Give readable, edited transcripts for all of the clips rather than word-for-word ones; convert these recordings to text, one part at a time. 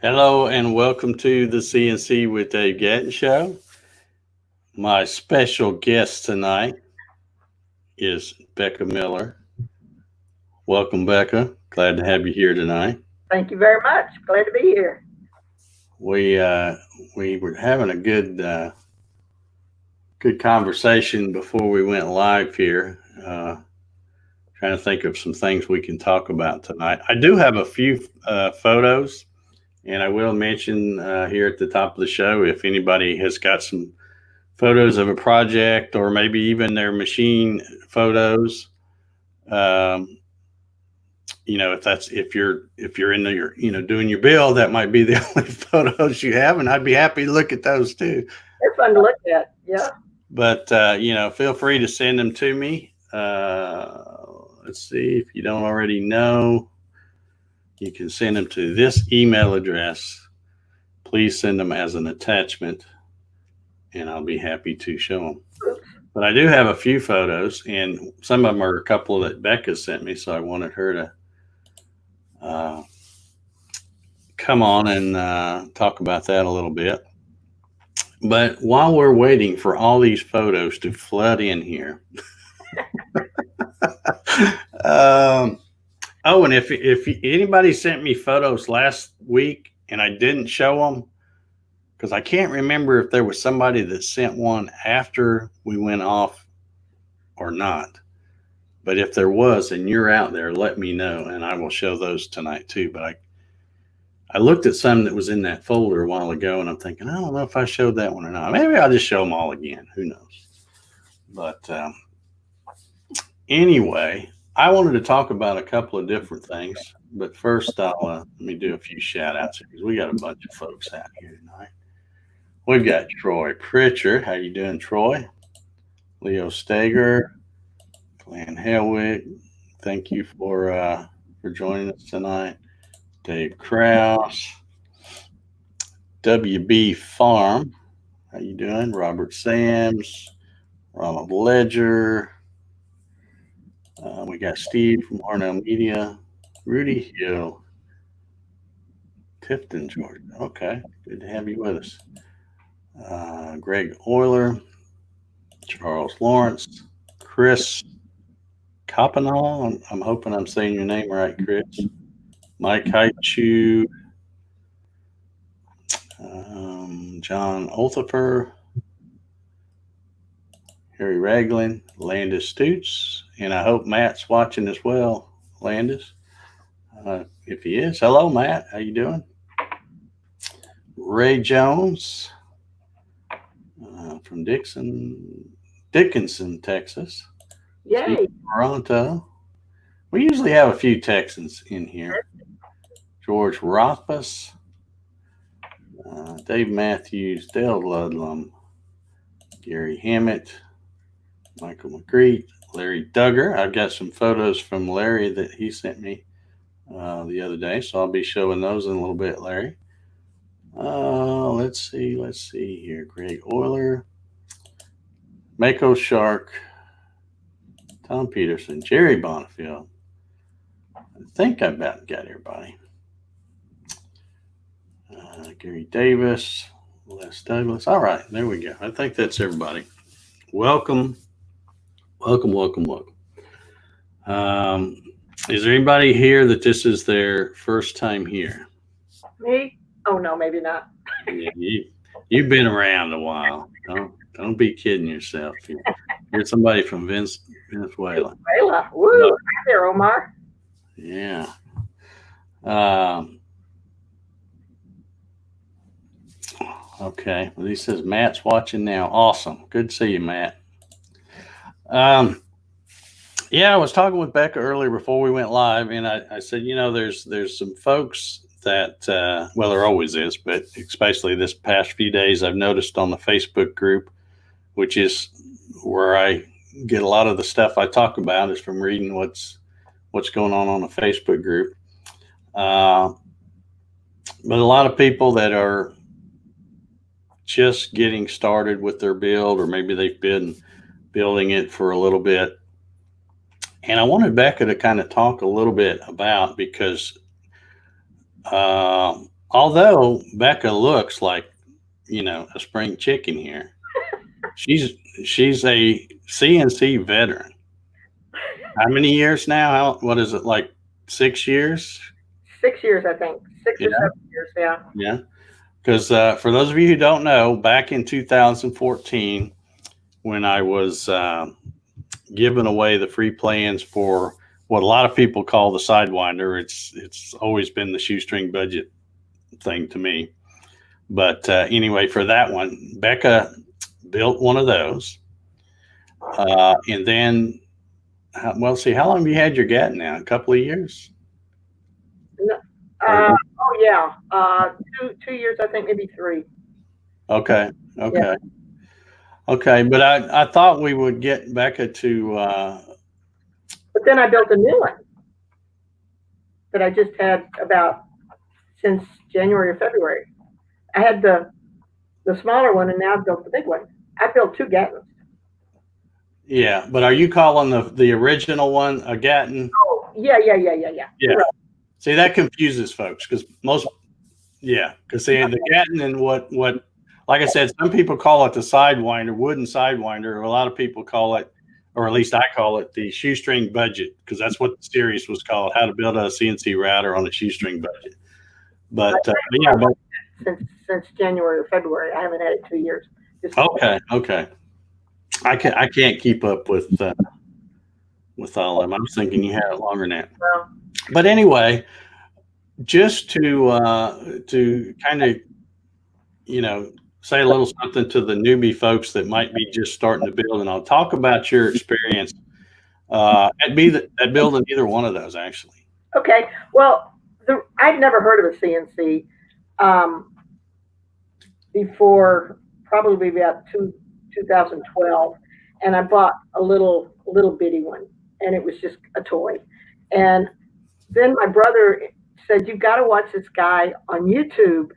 Hello and welcome to the CNC with Dave Gatton show. My special guest tonight is Becca Miller. Welcome, Becca. Glad to have you here tonight. Thank you very much. Glad to be here. We we were having a good conversation before we went live here. Trying to think of some things we can talk about tonight. I do have a few photos, and I will mention here at the top of the show if anybody has got some photos of a project or maybe even their machine photos. Um, if you're in your doing your build, that might be the only photos you have, and I'd be happy to look at those too. They're fun to look at. Yeah. But feel free to send them to me. Let's see, if you don't already know, you can send them to this email address. Please send them as an attachment, and I'll be happy to show them. But I do have a few photos, and some of them are a couple that Becca sent me, so I wanted her to come on and talk about that a little bit. But while we're waiting for all these photos to flood in here, and if anybody sent me photos last week and I didn't show them, because I can't remember if there was somebody that sent one after we went off or not. But if there was and you're out there, let me know, and I will show those tonight too. But I looked at some that was in that folder a while ago, and I'm thinking, I don't know if I showed that one or not. Maybe I'll just show them all again. Who knows? But anyway, I wanted to talk about a couple of different things. But first, let me do a few shout outs because we got a bunch of folks out here tonight. We've got Troy Pritchard. How you doing, Troy? Leo Steger, Glenn Helwig. Thank you for joining us tonight. Dave Krause, WB Farm. How you doing? Robert Sams, Ronald Ledger. We got Steve from Arnell Media, Rudy Hill, Tifton, Georgia. Okay, good to have you with us. Greg Euler, Charles Lawrence, Chris Copanal. I'm hoping I'm saying your name right, Chris. Mike Haichu, John Olthofer, Harry Ragland, Landis Stoots, and I hope Matt's watching as well. Landis, if he is, hello Matt, how you doing? Ray Jones from Dickinson, Texas. Yay. Steve Toronto. We usually have a few Texans in here. George Rothfuss, Dave Matthews, Dale Ludlum, Gary Hammett, Michael McCreet, Larry Duggar. I've got some photos from Larry that he sent me the other day, so I'll be showing those in a little bit, Larry. Let's see here. Greg Euler, Mako Shark, Tom Peterson, Jerry Bonifield. I think I've about got everybody. Gary Davis, Les Douglas. All right, there we go. I think that's everybody. Welcome. Is there anybody here that this is their first time here? Me? Oh no, maybe not. Yeah, you've been around a while. Don't be kidding yourself. You're somebody from Venezuela. Venezuela. Woo! Hi there, Omar. Yeah. Okay. Well, he says Matt's watching now. Awesome. Good to see you, Matt. Yeah, I was talking with Becca earlier before we went live, and I said, there's some folks that, well, there always is, but especially this past few days, I've noticed on the Facebook group, which is where I get a lot of the stuff I talk about is from reading what's going on the Facebook group. But a lot of people that are just getting started with their build, or maybe they've been building it for a little bit. And I wanted Becca to kind of talk a little bit about, because although Becca looks like, a spring chicken here, she's she's a CNC veteran. How many years now? What is it, like 6 years? 6 years, I think. Six Yeah, or 7 years, yeah. yeah. Because for those of you who don't know, back in 2014, when I was giving away the free plans for what a lot of people call the Sidewinder, it's always been the shoestring budget thing to me. But anyway, for that one, Becca built one of those, and then, well, see, how long have you had your Gatton now? A couple of years? No, Or- oh yeah, 2 years, I think, maybe 3. Okay, Yeah. okay, okay. But I thought we would get Becca to. But then I built a new one that I just had about since January or February. I had the smaller one, and now I've built the big one. I built 2 Gattons. Yeah, but are you calling the original one a Gatton? Oh, yeah. Yeah. See, that confuses folks because because see, the Gatton and what, like I said, some people call it the Sidewinder, wooden Sidewinder. A lot of people call it, or at least I call it, the shoestring budget, because that's what the series was called: how to build a CNC router on a shoestring budget. But yeah, but Since January or February, I haven't had it 2 years. okay. I can't keep up with all of them. I was thinking you had it longer than that. Well, But anyway, just to kind of say a little something to the newbie folks that might be just starting to build, and I'll talk about your experience at building either one of those actually. okay. Well, I'd never heard of a CNC before probably about 2012, and I bought a little bitty one, and it was just a toy. And then my brother said, "You've got to watch this guy on YouTube.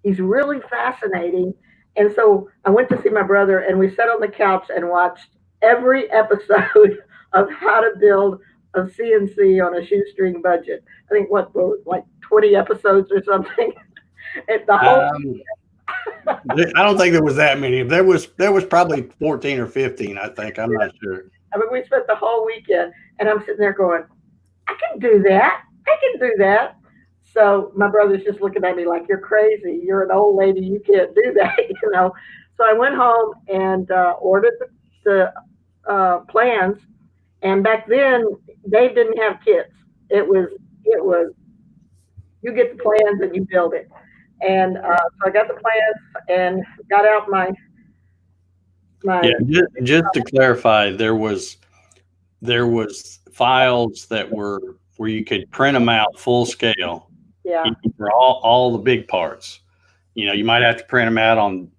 He's really fascinating." And so I went to see my brother, and we sat on the couch and watched every episode of how to build a CNC on a shoestring budget. I think like 20 episodes or something. The whole I don't think there was that many. There was probably 14 or 15. I think. I'm not sure. I mean, we spent the whole weekend, and I'm sitting there going, "I can do that. I can do that." So my brother's just looking at me like, "You're crazy. You're an old lady. You can't do that." So I went home and ordered the plans. And back then, they didn't have kits. It was you get the plans and you build it. And so I got the plans and got out my Yeah, just to clarify, there was files that were where you could print them out full scale. yeah For all the big parts. You might have to print them out on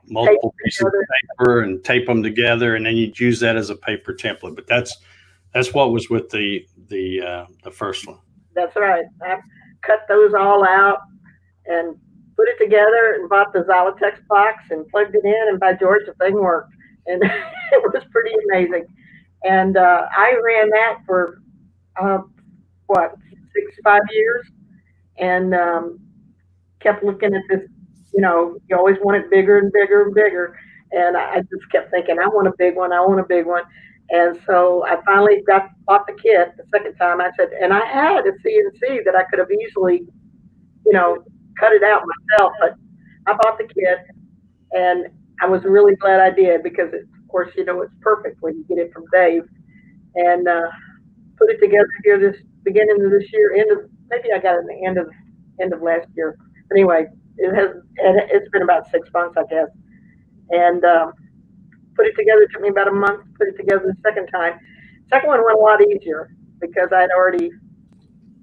multiple pieces of paper and tape them together, and then you'd use that as a paper template. But that's what was with the first one. That's right. I cut those all out and put it together and bought the Xylotex box and plugged it in, and by George, the thing worked. And it was pretty amazing. And I ran that for, what, 5 years, and kept looking at this. You always want it bigger and bigger and bigger. And I just kept thinking, I want a big one. I want a big one. And so I finally bought the kit the second time. I said, and I had a CNC that I could have easily, cut it out myself, but I bought the kit, and I was really glad I did because, of course, it's perfect when you get it from Dave. And put it together here this beginning of this year, maybe I got it in the end of last year. Anyway, it's been about 6 months, I guess, and put it together. It took me about a month to put it together the second time. Second one went a lot easier because I'd already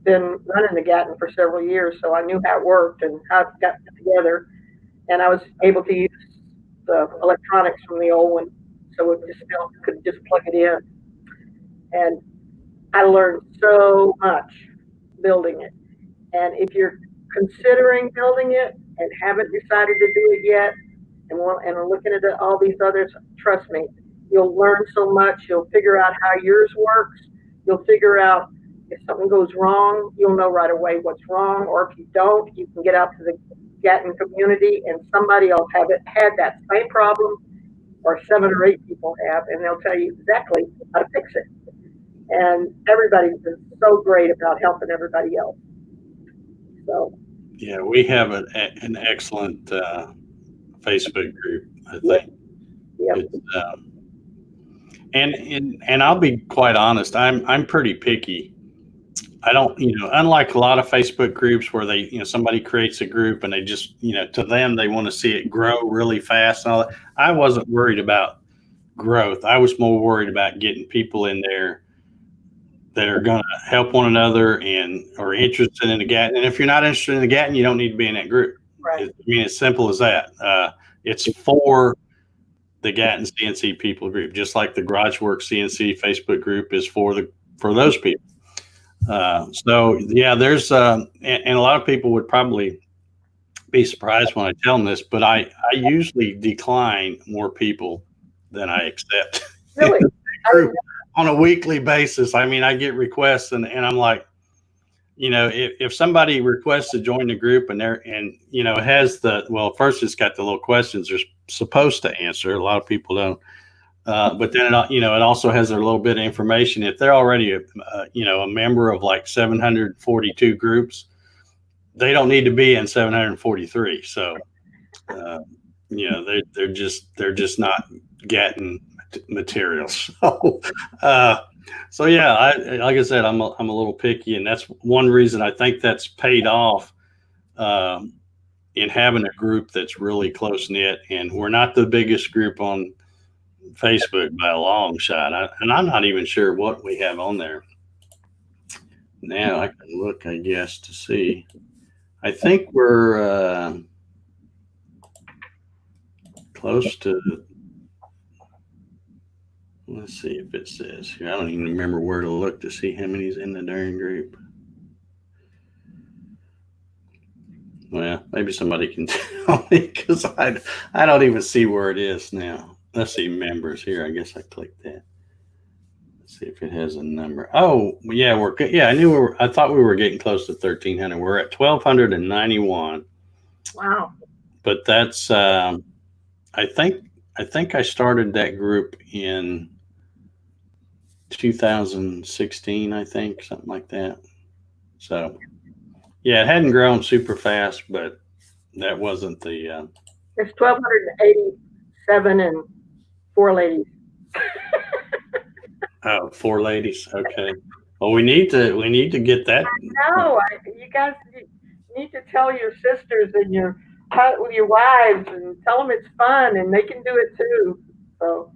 been running the Gatton for several years, so I knew how it worked and how it got put together, and I was able to use the electronics from the old one, so it still could just plug it in. And I learned so much building it. And if you're considering building it and haven't decided to do it yet, and are looking at all these others, trust me, you'll learn so much. You'll figure out how yours works. You'll figure out If something goes wrong, you'll know right away what's wrong. Or if you don't, you can get out to the Gatton community and somebody else had that same problem, or 7 or 8 people have, and they'll tell you exactly how to fix it. And everybody's been so great about helping everybody else. So Yeah, we have an excellent Facebook group. I yep, think yep, it's and I'll be quite honest. I'm pretty picky. I don't, unlike a lot of Facebook groups where they, somebody creates a group and they just, to them they want to see it grow really fast and all that. I wasn't worried about growth. I was more worried about getting people in there that are going to help one another and are interested in the Gatton. And if you're not interested in the Gatton, you don't need to be in that group. right. I mean, it's simple as that. It's for the Gatton CNC people group, just like the GarageWorks CNC Facebook group is for those people. So yeah, there's and a lot of people would probably be surprised when I tell them this, but I usually decline more people than I accept. Really? On a weekly basis. I mean, I get requests and I'm like, if somebody requests to join the group and it has first it's got the little questions they're supposed to answer. A lot of people don't. But then it also has a little bit of information. If they're already a member of like 742 groups, they don't need to be in 743. So they're just not getting materials. So yeah, like I said, I'm a little picky, and that's one reason I think that's paid off in having a group that's really close knit. And we're not the biggest group on Facebook by a long shot, and I'm not even sure what we have on there now. I can look, I guess, to see. I think we're close to. Let's see if it says here. I don't even remember where to look to see how many's in the darn group. Well, maybe somebody can tell me because I don't even see where it is now. Let's see, members here. I guess I clicked that. Let's see if it has a number. Oh, yeah, we're good. Yeah, I thought we were getting close to 1,300. We're at 1,291. Wow. But that's I think I started that group in 2016, I think, something like that. So yeah, it hadn't grown super fast, but that wasn't the It's 1,287 and 4 ladies. Oh, 4 ladies. Okay. Well, we need to get that. No, you guys need to tell your sisters and your wives and tell them it's fun and they can do it too. So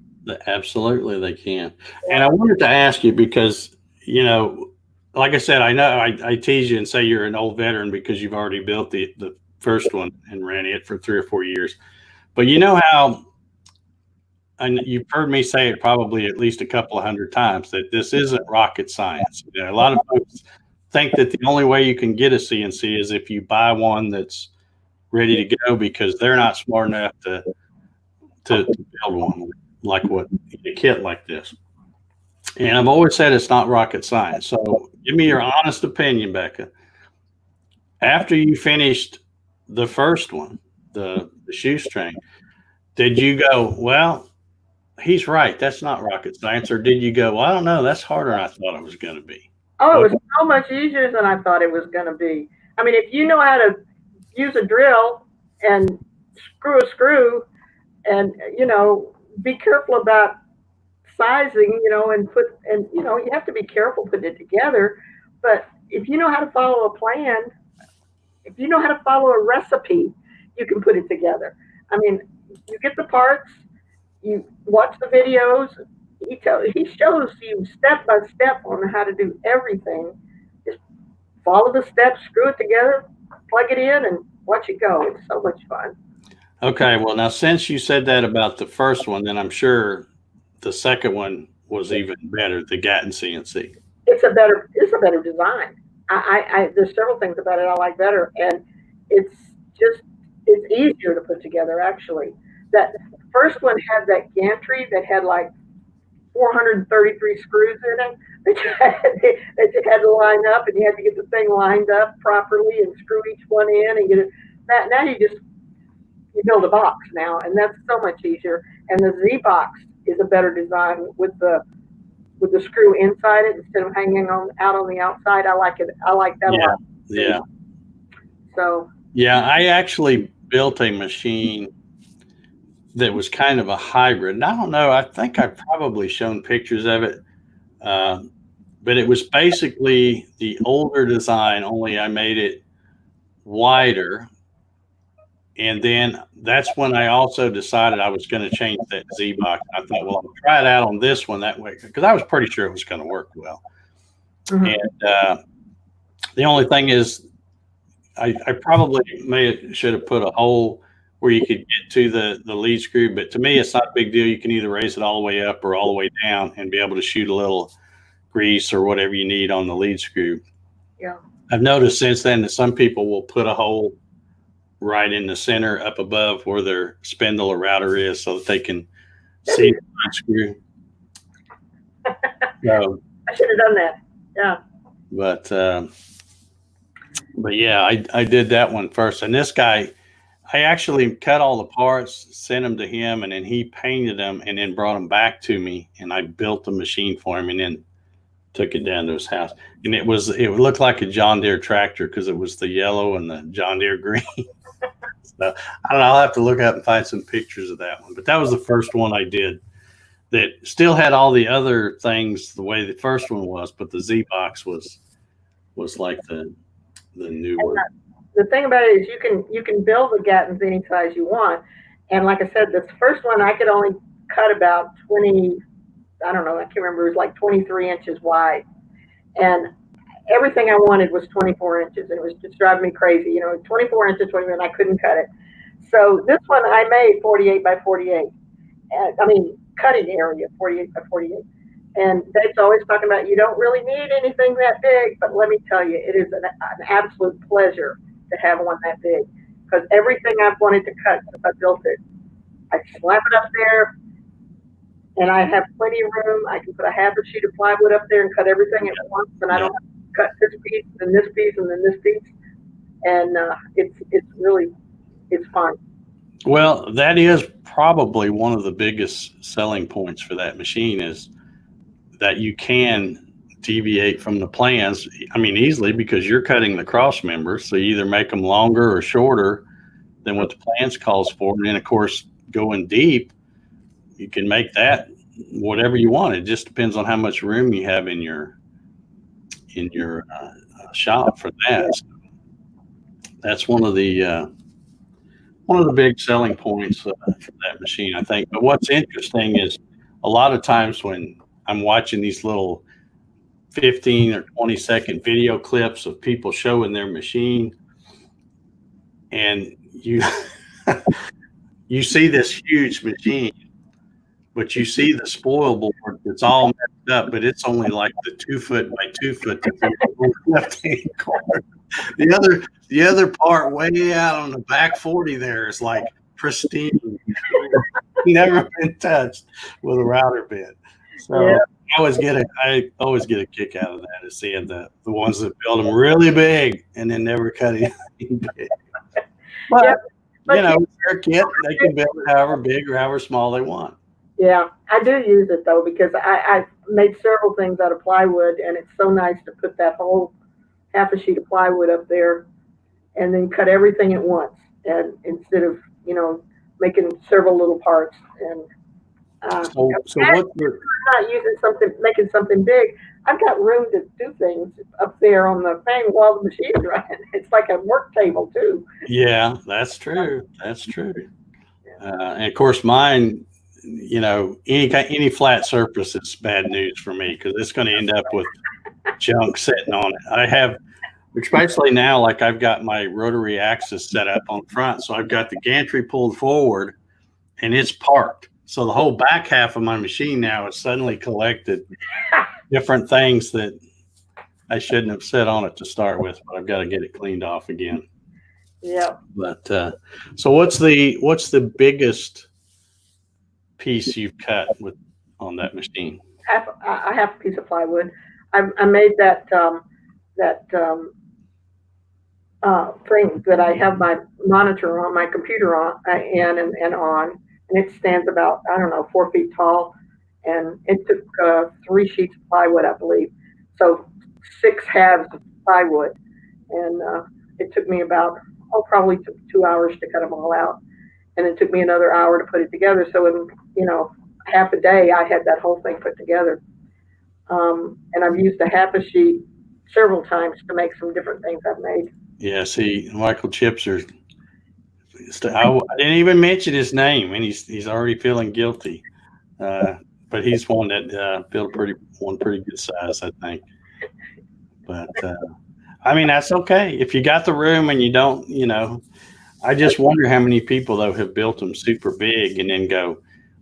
Absolutely, they can. And I wanted to ask you because, like I said, I know I tease you and say you're an old veteran because you've already built the first one and ran it for 3 or 4 years. But you know how, and you've heard me say it probably at least a couple of hundred times, that this isn't rocket science. A lot of folks think that the only way you can get a CNC is if you buy one that's ready to go because they're not smart enough to build one like a kit like this. And I've always said it's not rocket science. So give me your honest opinion, Becca. After you finished the first one, the shoestring, did you go, well, he's right, that's not rocket science? Or did you go, well, I don't know, that's harder than I thought it was going to be? Oh, it was so much easier than I thought it was going to be. I mean, if you know how to use a drill and screw a screw and, be careful about sizing, and you have to be careful putting it together. But if you know how to follow a plan, if you know how to follow a recipe, you can put it together. I mean, you get the parts, you watch the videos, he shows you step by step on how to do everything. Just follow the steps, screw it together, plug it in, and watch it go. It's so much fun. Okay, well, now since you said that about the first one, then I'm sure the second one was even better, the Gatton CNC. It's a better design. There's several things about it I like better, and it's easier to put together actually. That first one had that gantry that had like 433 screws in it that you had to line up, and you had to get the thing lined up properly and screw each one in and get it. Now you build a box now, and that's so much easier. And the Z box is a better design with the screw inside it instead of hanging on out on the outside. I like it. I like that a lot. Yeah. So. Yeah, I actually built a machine that was kind of a hybrid. And I don't know, I think I've probably shown pictures of it, but it was basically the older design, only I made it wider. And then that's when I also decided I was going to change that Z box. I thought, well, I'll try it out on this one that way, because I was pretty sure it was going to work well. Mhm. And the only thing is, I probably should have put a hole where you could get to the lead screw, but to me, it's not a big deal. You can either raise it all the way up or all the way down and be able to shoot a little grease or whatever you need on the lead screw. Yeah. I've noticed since then that some people will put a hole right in the center up above where their spindle or router is so that they can see the lead screw. So, I should have done that. Yeah. But yeah, I did that one first. And this guy, I actually cut all the parts, sent them to him, and then he painted them and then brought them back to me. And I built the machine for him and then took it down to his house. And it looked like a John Deere tractor because it was the yellow and the John Deere green. So I don't know. I'll have to look up and find some pictures of that one. But that was the first one I did that still had all the other things the way the first one was, but the Z box was like the new one. The thing about it is you can build the Gattons any size you want. And like I said, this first one I could only cut about 20, I don't know, I can't remember, it was like 23 inches wide. And everything I wanted was 24 inches, and it was just driving me crazy. 24 inches, and I couldn't cut it. So this one I made 48 by 48. Cutting area 48 by 48. And Dave's always talking about you don't really need anything that big, but let me tell you, it is an absolute pleasure to have one that big, because everything I've wanted to cut since I built it, I slap it up there, and I have plenty of room. I can put a half a sheet of plywood up there and cut everything at once, and I don't have to cut this piece and this piece and then this piece. And it's fun. Well, that is probably one of the biggest selling points for that machine, is that you can deviate from the plans, easily, because you're cutting the cross members. So you either make them longer or shorter than what the plans calls for. And then, of course, going deep, you can make that whatever you want. It just depends on how much room you have in your shop for that. So that's one of the big selling points for that machine, I think. But what's interesting is a lot of times when I'm watching these little 15 or 20-second video clips of people showing their machine, and you you see this huge machine, but you see the spoil board that's all messed up, but it's only like the 2 foot by 2 foot left-hand corner. The other part way out on the back 40 there is like pristine, never been touched with a router bit. So yeah. I always get a kick out of that, is seeing the ones that build them really big and then never cut anything big. But their kit, they can build it however big or however small they want. Yeah, I do use it though, because I made several things out of plywood, and it's so nice to put that whole half a sheet of plywood up there and then cut everything at once, and instead of making several little parts. And so what you're not making something big, I've got room to do things up there on the thing while the machine's running. It's like a work table too. Yeah, that's true. That's true. And of course, mine, any flat surface is bad news for me, because it's going to end up with junk sitting on it. I have, especially now, like I've got my rotary axis set up on front, so I've got the gantry pulled forward and it's parked. So the whole back half of my machine now has suddenly collected different things that I shouldn't have set on it to start with, but I've got to get it cleaned off again. Yeah. But so what's the biggest piece you've cut on that machine? I have a piece of plywood. I made that thing that I have my monitor on, my computer on, and on, and it stands about, I don't know, 4 feet tall, and it took 3 sheets of plywood, I believe, so 6 halves of plywood, and it took me about, probably took 2 hours to cut them all out, and it took me another hour to put it together. So in half a day, I had that whole thing put together, and I've used a half a sheet several times to make some different things I've made. Yeah, see, Michael Chipser. I didn't even mention his name, and he's already feeling guilty. But he's one that built pretty good size, I think. But I mean, that's okay if you got the room and you don't. I just wonder how many people though have built them super big and then go,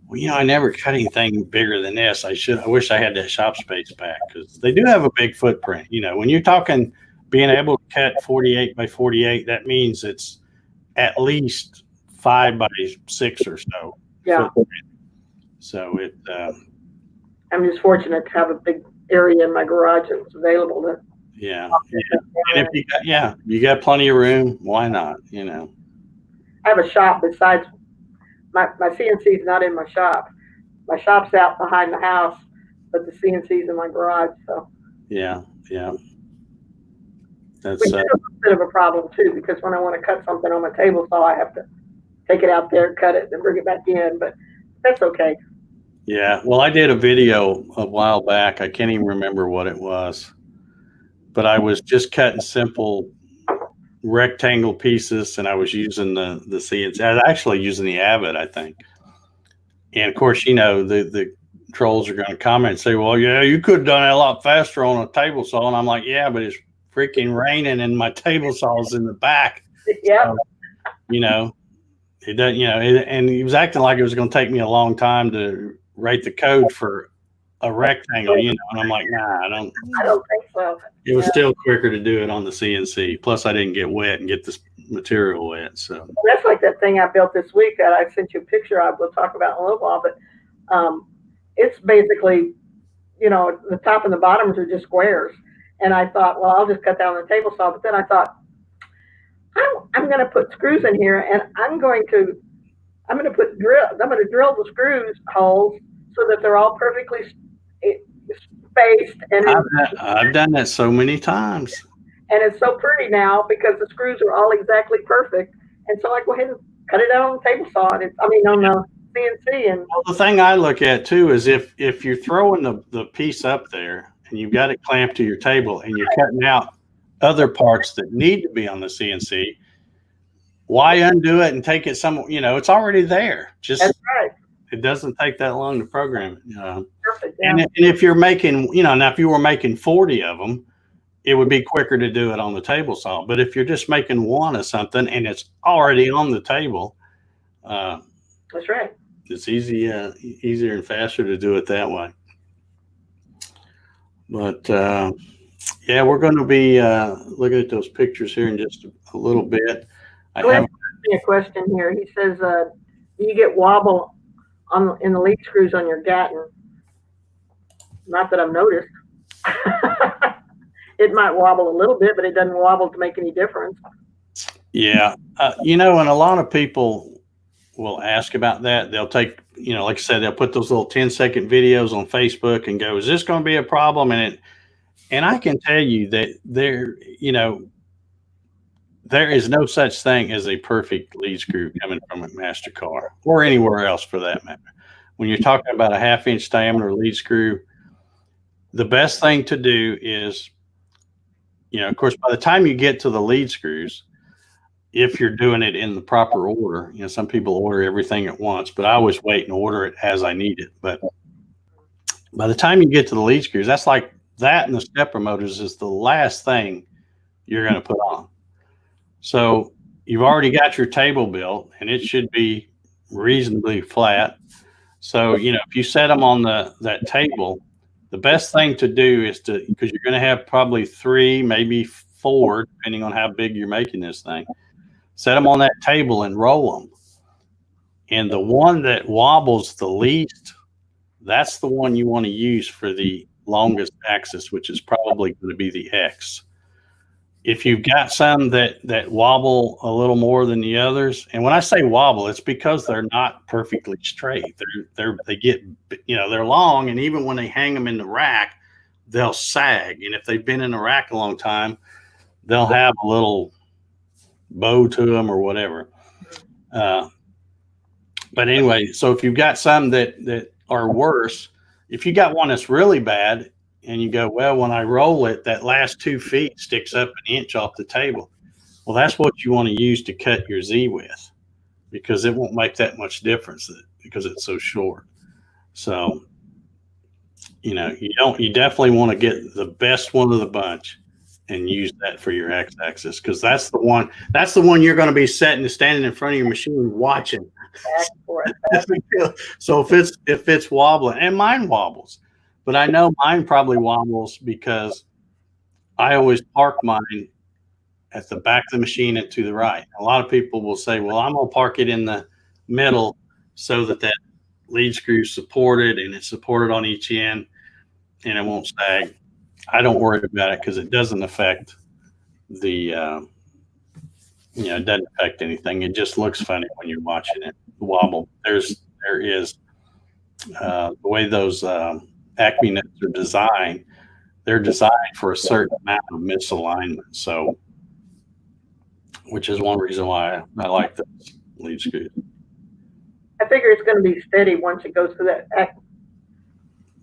well, I never cut anything bigger than this. I wish I had that shop space back, because they do have a big footprint. When you're talking being able to cut 48 by 48, that means it's at least 5 by 6 or so. Yeah. So I'm just fortunate to have a big area in my garage that's available to. Yeah. And if you got plenty of room, why not? I have a shop besides my CNC is not in my shop. My shop's out behind the house, but the CNC's in my garage. So. Yeah. That's which is a bit of a problem too, because when I want to cut something on my table saw, I have to take it out there, cut it, and bring it back in. But that's okay. Yeah. Well, I did a video a while back. I can't even remember what it was, but I was just cutting simple rectangle pieces, and I was using the CNC. I was actually using the Avid, I think. And of course, the trolls are going to comment and say, well, yeah, you could have done it a lot faster on a table saw. And I'm like, yeah, but it's freaking raining and my table saw's in the back. Yeah. So, it doesn't, and he was acting like it was going to take me a long time to write the code for a rectangle, and I'm like, nah, I don't think so. It was still quicker to do it on the CNC. Plus, I didn't get wet and get this material wet. So that's like that thing I built this week that I sent you a picture of. We'll talk about in a little while, but it's basically, the top and the bottoms are just squares. And I thought, well, I'll just cut down the table saw. But then I thought, I'm going to put screws in here, and I'm going to drill the screws holes so that they're all perfectly spaced. And I've done that so many times. And it's so pretty now because the screws are all exactly perfect. And so I go ahead and cut it out on the table saw. And on the CNC. And the thing I look at too is if you're throwing the piece up there and you've got it clamped to your table and you're cutting out other parts that need to be on the CNC, why undo it and take it somewhere? It's already there. That's right. It doesn't take that long to program it. Perfect. Yeah. And if you're making, now if you were making 40 of them, it would be quicker to do it on the table saw. But if you're just making one of something and it's already on the table, that's right. It's easier and faster to do it that way. But yeah, we're going to be looking at those pictures here in just a little bit. I have a question here. He says, do you get wobble in the lead screws on your Gatton? Not that I've noticed. It might wobble a little bit, but it doesn't wobble to make any difference. Yeah. And a lot of people will ask about that. They'll take, like I said, they'll put those little 10-second videos on Facebook and go, is this going to be a problem? And I can tell you that there is no such thing as a perfect lead screw coming from a master car or anywhere else for that matter. When you're talking about a 1/2-inch diameter lead screw, the best thing to do is, of course, by the time you get to the lead screws, if you're doing it in the proper order, some people order everything at once, but I always wait and order it as I need it. But by the time you get to the lead screws, that's like that, and the stepper motors is the last thing you're going to put on. So you've already got your table built, and it should be reasonably flat. So, if you set them on that table, the best thing to do is because you're going to have probably 3, maybe 4, depending on how big you're making this thing, set them on that table and roll them. And the one that wobbles the least, that's the one you want to use for the longest axis, which is probably going to be the X. If you've got some that wobble a little more than the others, and when I say wobble, it's because they're not perfectly straight. They get, they're long, and even when they hang them in the rack, they'll sag. And if they've been in the rack a long time, they'll have a little bow to them or whatever. But anyway, so if you've got some that are worse, if you got one that's really bad and you go, well, when I roll it, that last 2 feet sticks up an inch off the table. Well, that's what you want to use to cut your Z with, because it won't make that much difference because it's so short. So, you definitely want to get the best one of the bunch and use that for your X-axis, because that's the one you're going to be standing in front of your machine watching. So if it's wobbling, and mine wobbles, but I know mine probably wobbles because I always park mine at the back of the machine and to the right. A lot of people will say, well, I'm going to park it in the middle so that lead screw is supported and it's supported on each end and it won't sag. I don't worry about it because it doesn't affect the, it doesn't affect anything. It just looks funny when you're watching it wobble. There is the way those Acme nuts are designed. They're designed for a certain amount of misalignment. So, which is one reason why I like those lead screws. I figure it's going to be steady once it goes through that Acme.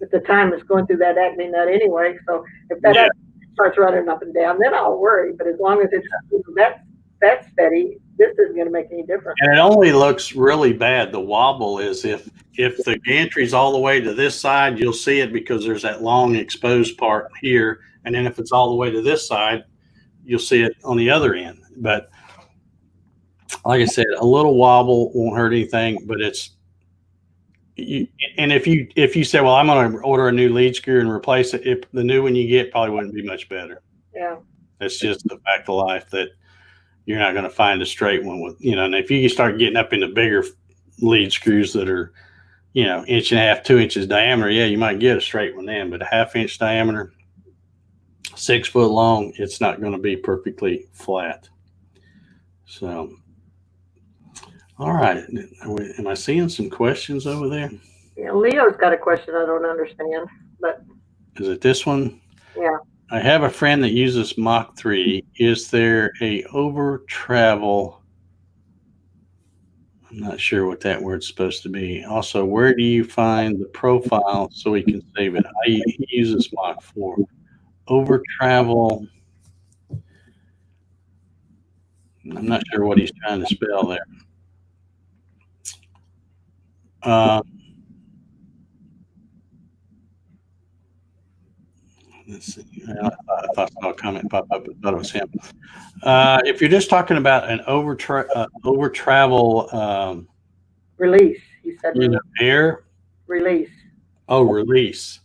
At the time it's going through that Acme nut anyway. So if that starts running up and down, then I'll worry. But as long as it's that steady, this isn't going to make any difference. And it only looks really bad. The wobble is if the gantry's all the way to this side, you'll see it because there's that long exposed part here. And then if it's all the way to this side, you'll see it on the other end. But like I said, a little wobble won't hurt anything, but and if you say, well, I'm going to order a new lead screw and replace it, if the new one you get probably wouldn't be much better. Yeah. That's just the fact of life that you're not going to find a straight one with, and if you start getting up into bigger lead screws that are, 1.5 inches, 2 inches diameter, yeah, you might get a straight one then, but a 1/2 inch diameter, 6 foot long, it's not going to be perfectly flat. So, all right. Am I seeing some questions over there? Yeah, Leo's got a question I don't understand, but. Is it this one? Yeah. I have a friend that uses Mach 3. Is there a over travel? I'm not sure what that word's supposed to be. Also, where do you find the profile so he can save it? He uses Mach 4. Over travel. I'm not sure what he's trying to spell there. Let's see. I thought I saw a comment pop up. I thought it was him. If you're just talking about an over travel Release. You said air release. Oh, release.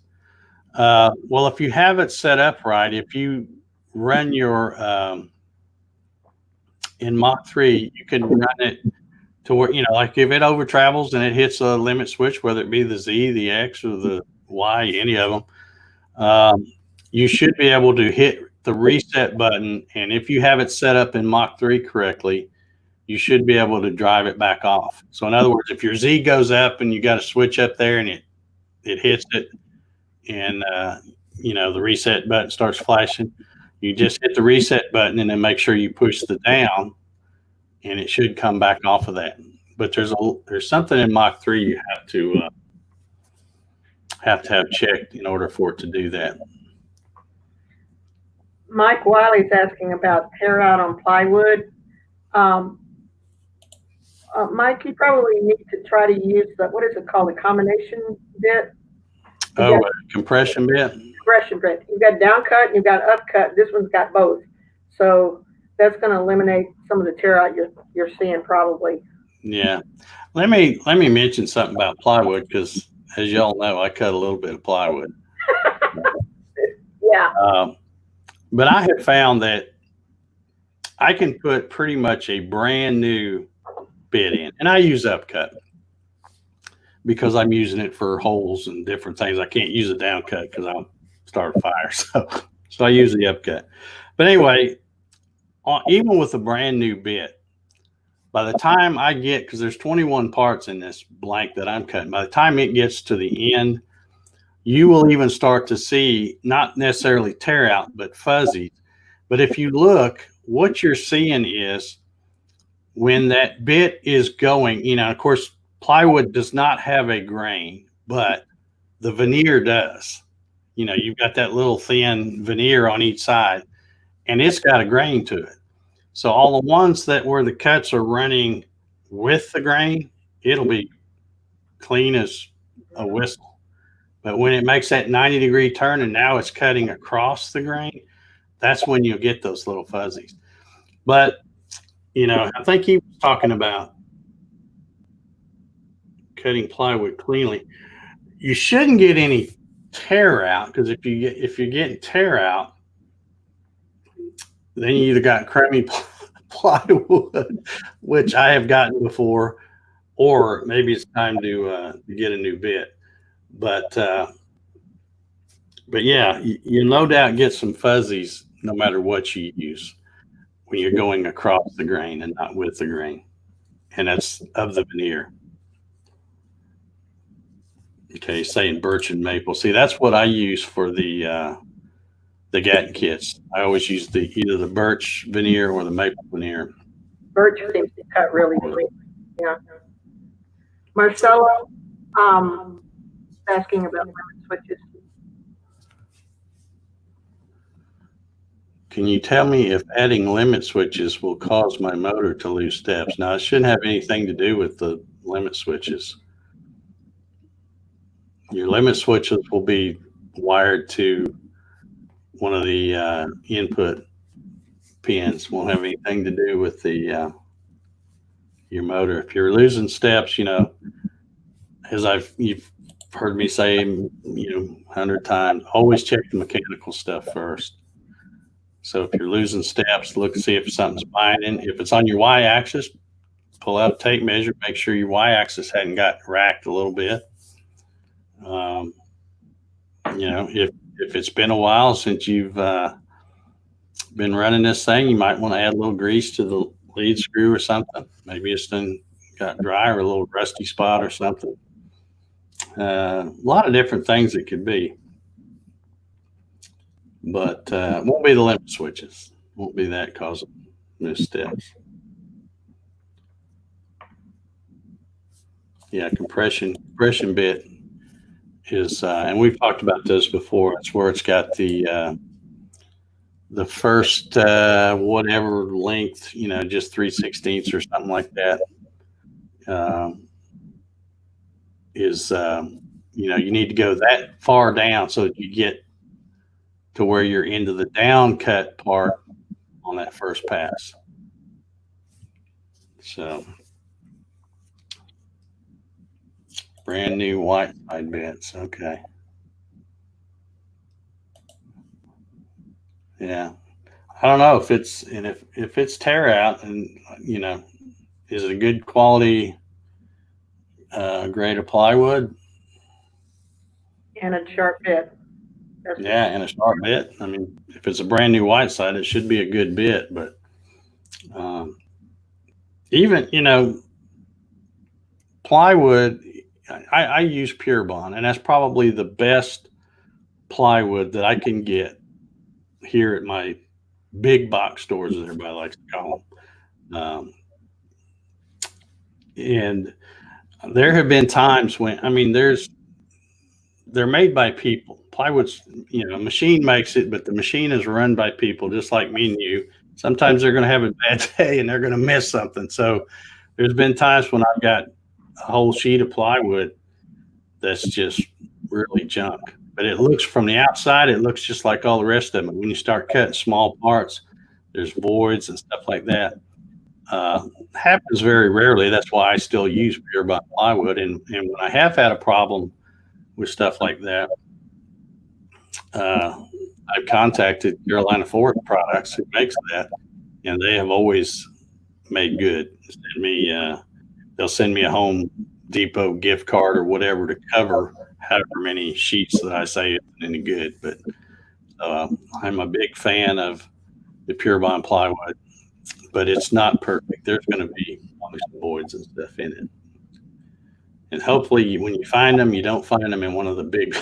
Well, if you have it set up right, if you run your in Mach 3, you can run it to where, like if it over travels and it hits a limit switch, whether it be the Z, the X, or the Y, any of them, you should be able to hit the reset button. And if you have it set up in Mach 3 correctly, you should be able to drive it back off. So in other words, if your Z goes up and you got a switch up there and it hits it and, the reset button starts flashing, you just hit the reset button and then make sure you push the down and it should come back off of that. But there's something in Mach 3 you have to have checked in order for it to do that. Mike Wiley's asking about tear out on plywood. Mike, you probably need to try to use what is it called? A combination bit? A compression bit? Compression bit. You've got down cut and you've got up cut. This one's got both. So that's going to eliminate some of the tear out you're seeing probably. Yeah. Let me mention something about plywood because, as y'all know, I cut a little bit of plywood. Yeah. But I have found that I can put pretty much a brand new bit in, and I use upcut. because I'm using it for holes and different things. I can't use a down cut because I'll start a fire. So I use the upcut. But anyway, even with a brand new bit, by the time I get, because there's 21 parts in this blank that I'm cutting, by the time it gets to the end, you will even start to see not necessarily tear out, but fuzzy. But if you look, what you're seeing is when that bit is going, of course, plywood does not have a grain, but the veneer does. You've got that little thin veneer on each side, and it's got a grain to it. So all the ones where the cuts are running with the grain, it'll be clean as a whistle. But when it makes that 90-degree turn and now it's cutting across the grain, that's when you'll get those little fuzzies. But, I think he was talking about cutting plywood cleanly. You shouldn't get any tear out, because if you're getting tear out, then you either got crummy plywood, which I have gotten before, or maybe it's time to get a new bit. But yeah, you no doubt get some fuzzies no matter what you use when you're going across the grain and not with the grain, and that's of the veneer. Okay, saying birch and maple. See, that's what I use for the Gatton kits. I always use either the birch veneer or the maple veneer. Birch seems to cut really clean. Yeah. Marcelo, asking about limit switches. Can you tell me if adding limit switches will cause my motor to lose steps? Now, it shouldn't have anything to do with the limit switches. Your limit switches will be wired to one of the input pins. Won't have anything to do with the your motor. If you're losing steps, as you've heard me say, 100 times, always check the mechanical stuff first. So if you're losing steps, look and see if something's binding. If it's on your y-axis, pull out a tape measure, make sure your y-axis hadn't got racked a little bit. If it's been a while since you've been running this thing, you might want to add a little grease to the lead screw or something. Maybe it's got dry or a little rusty spot or something. A lot of different things it could be. But it won't be the limit switches. Won't be that causing missteps. Yeah, compression bit is, and we've talked about this before. It's where it's got the first whatever length, just 3/16 or something like that. You need to go that far down so that you get to where you're into the down cut part on that first pass. So brand new white side bits. Okay. Yeah. I don't know if it's tear out, and is it a good quality grade of plywood? And a sharp bit. Yeah, and a sharp bit. I mean, if it's a brand new white side, it should be a good bit. But even plywood, I use Pure Bond, and that's probably the best plywood that I can get here at my big box stores, as everybody likes to call them. And there have been times when, they're made by people. Plywood's, a machine makes it, but the machine is run by people just like me and you. Sometimes they're going to have a bad day and they're going to miss something. So there's been times when I've got a whole sheet of plywood that's just really junk. But it looks, from the outside, it looks just like all the rest of them. When you start cutting small parts, there's voids and stuff like that. Happens very rarely. That's why I still use Pure Bond plywood. And when I have had a problem with stuff like that, I've contacted Carolina Forest Products, who makes that, and they have always made good. They'll send me a home Depot gift card or whatever to cover however many sheets that I say isn't any good. But I'm a big fan of the Pure Bond plywood, but it's not perfect. There's going to be probably some voids and stuff in it. And hopefully when you find them, you don't find them in one of the big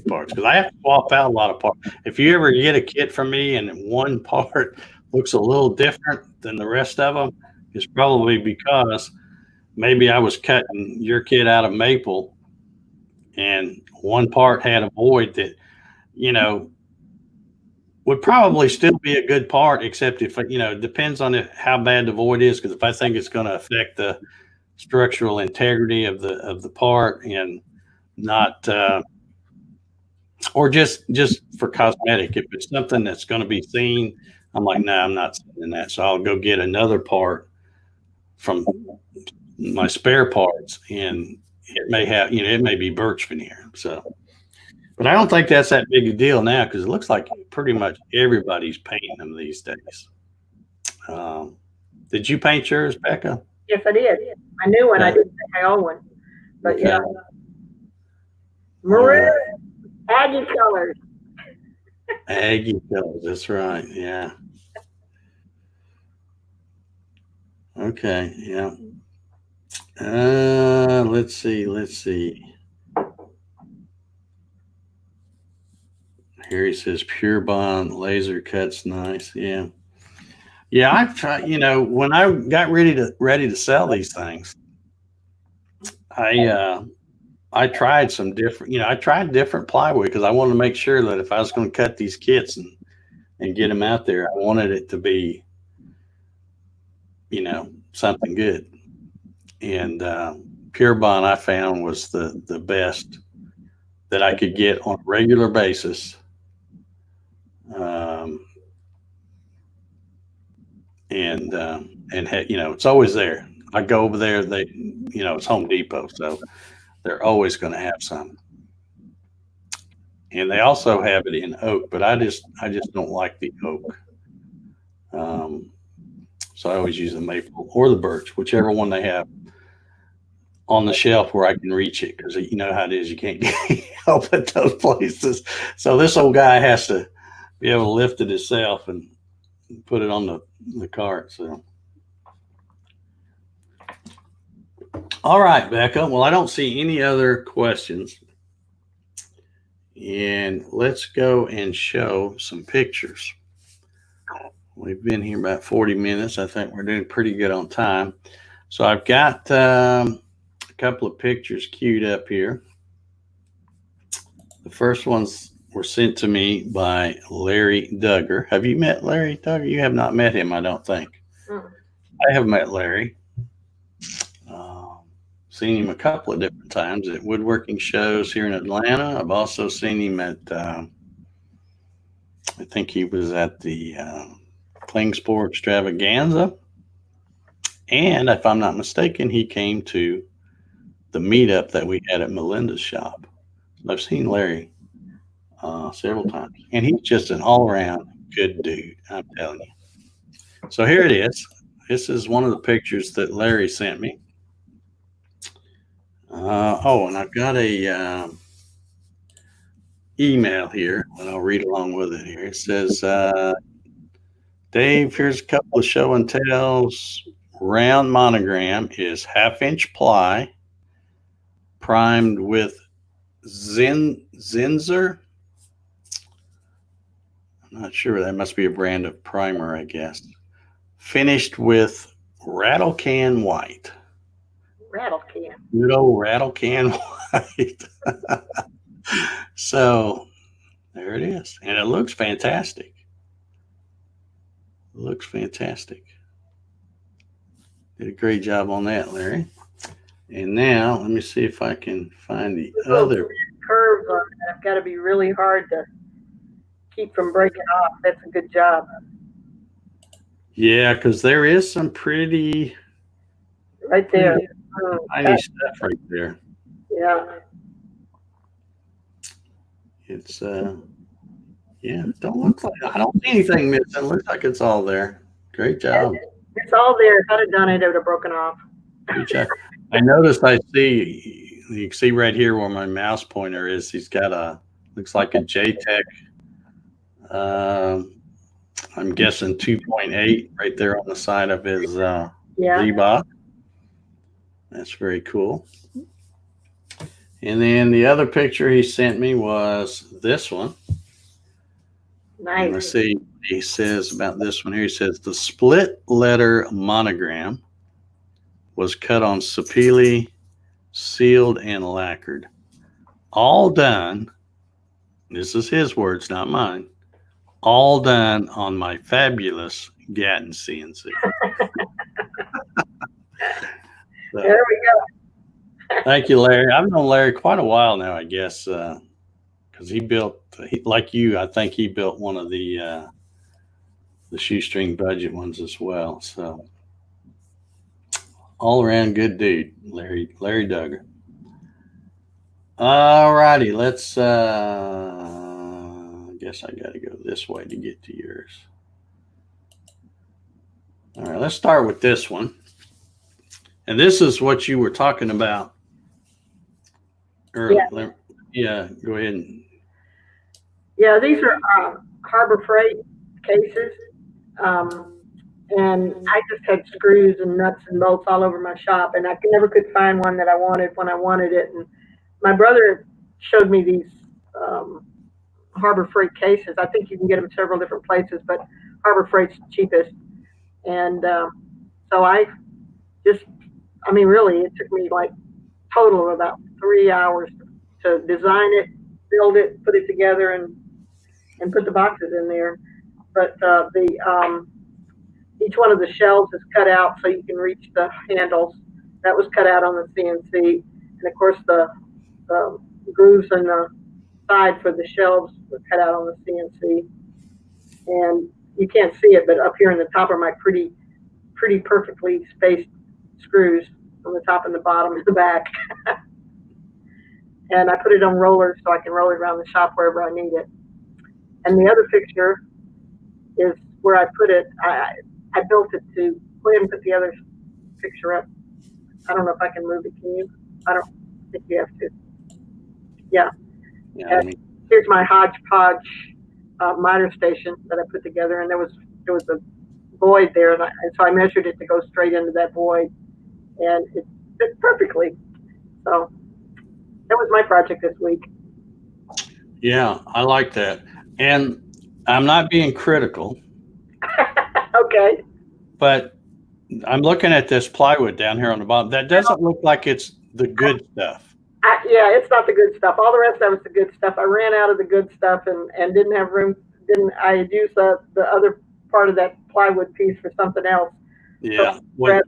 parts, because I have to swap out a lot of parts. If you ever get a kit from me and one part looks a little different than the rest of them, it's probably because maybe I was cutting your kit out of maple and one part had a void that, would probably still be a good part, except if, it depends on how bad the void is. Because if I think it's going to affect the structural integrity of the part and not, or just for cosmetic, if it's something that's going to be seen, I'm like, no, I'm not sending that. So I'll go get another part from my spare parts, and it may have, it may be birch veneer. So, but I don't think that's that big a deal now, because it looks like pretty much everybody's painting them these days. Did you paint yours, Becca? Yes, I did. My new one. I didn't paint my old one, but yeah, maroon, Aggie colors. Aggie colors. That's right. Yeah. Okay. Yeah. Let's see. Here he says Pure Bond laser cuts nice. Yeah. Yeah, I've tried, when I got ready to sell these things, I tried some different, I tried different plywood, because I wanted to make sure that if I was going to cut these kits and get them out there, I wanted it to be, something good. And Pure Bond I found was the best that I could get on a regular basis. And it's always there. I go over there, it's Home Depot, so they're always going to have some. And they also have it in oak, but I just don't like the oak. So I always use the maple or the birch, whichever one they have on the shelf where I can reach it, because you know how it is, you can't get help at those places. So this old guy has to be able to lift it himself and put it on the cart. So, all right, Becca. Well, I don't see any other questions, and let's go and show some pictures. We've been here about 40 minutes. I think we're doing pretty good on time. So I've got a couple of pictures queued up here. The first ones were sent to me by Larry Duggar. Have you met Larry Duggar? You have not met him, I don't think. I have met Larry. Seen him a couple of different times at woodworking shows here in Atlanta. I've also seen him at, I think he was at the Klingspor Extravaganza. And if I'm not mistaken, he came to the meetup that we had at Melinda's shop. I've seen Larry several times, and he's just an all-around good dude, I'm telling you. So here it is. This is one of the pictures that Larry sent me. And I've got a email here, and I'll read along with it here. It says, Dave, here's a couple of show and tells. Round monogram is 1/2-inch ply, primed with Zinsser. I'm not sure. That must be a brand of primer, I guess. Finished with rattle can white. Rattle can. Good old rattle can white. So there it is. And it looks fantastic. It looks fantastic. Did a great job on that, Larry. And now let me see if I can find the other curves on it. I've got to be really hard to keep from breaking off. That's a good job. Yeah, because there is some pretty right there. Tiny stuff right there. Yeah. It's yeah, don't look like, I don't see anything missing. It looks like it's all there. Great job. It's all there. If I'd have done it, it would have broken off. Good job. I noticed. I see. You can see right here where my mouse pointer is. He's got looks like a JTEC. I'm guessing 2.8 right there on the side of his Yeah. Z-Box. That's very cool. And then the other picture he sent me was this one. Nice. Let's see what he says about this one here. He says the split letter monogram was cut on sapele, sealed, and lacquered. All done. This is his words, not mine. All done on my fabulous Gatton CNC. So, there we go. thank you, Larry. I've known Larry quite a while now, I guess, because he built, like you, I think he built one of the shoestring budget ones as well. So all around good dude, Larry Duggar. All righty, let's. I guess I got to go this way to get to yours. All right, let's start with this one. And this is what you were talking about earlier. Yeah, go ahead. Yeah, these are Harbor Freight cases. And I just had screws and nuts and bolts all over my shop, and I never could find one that I wanted when I wanted it. And my brother showed me these Harbor Freight cases. I think you can get them several different places, but Harbor Freight's the cheapest. And so really, it took me like total of about 3 hours to design it, build it, put it together, and put the boxes in there. But each one of the shelves is cut out so you can reach the handles. That was cut out on the CNC. And of course, the grooves on the side for the shelves were cut out on the CNC. And you can't see it, but up here in the top are my pretty perfectly spaced screws on the top and the bottom and the back. And I put it on rollers so I can roll it around the shop wherever I need it. And the other picture is where I put it. I built it to go ahead and put the other picture up. I don't know if I can move it. Can you? I don't think you have to. Yeah. Here's my hodgepodge miter station that I put together, and there was a void there, and so I measured it to go straight into that void, and it fit perfectly. So that was my project this week. Yeah, I like that. And I'm not being critical. Okay. But I'm looking at this plywood down here on the bottom. That doesn't look like it's the good stuff. Yeah, it's not the good stuff. All the rest of it's the good stuff. I ran out of the good stuff and didn't have room. I had used the other part of that plywood piece for something else. Yeah. So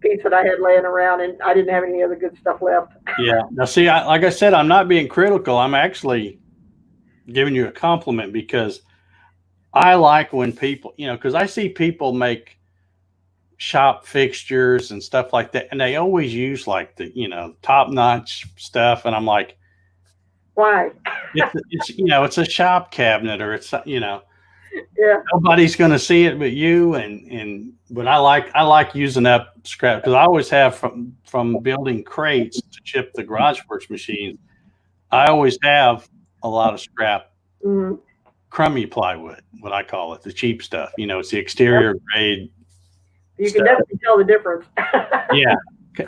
piece that I had laying around, and I didn't have any other good stuff left. Yeah. Now, see, like I said, I'm not being critical. I'm actually giving you a compliment, because I like when people, because I see people make shop fixtures and stuff like that, and they always use like the top-notch stuff, and I'm like, why? it's a shop cabinet, or it's yeah, nobody's going to see it but you, but I like using up scrap, because I always have from building crates to chip the garage works machines. I always have a lot of scrap. Mm-hmm. Crummy plywood, what I call it, the cheap stuff. It's the exterior grade. You can definitely tell the difference. Yeah,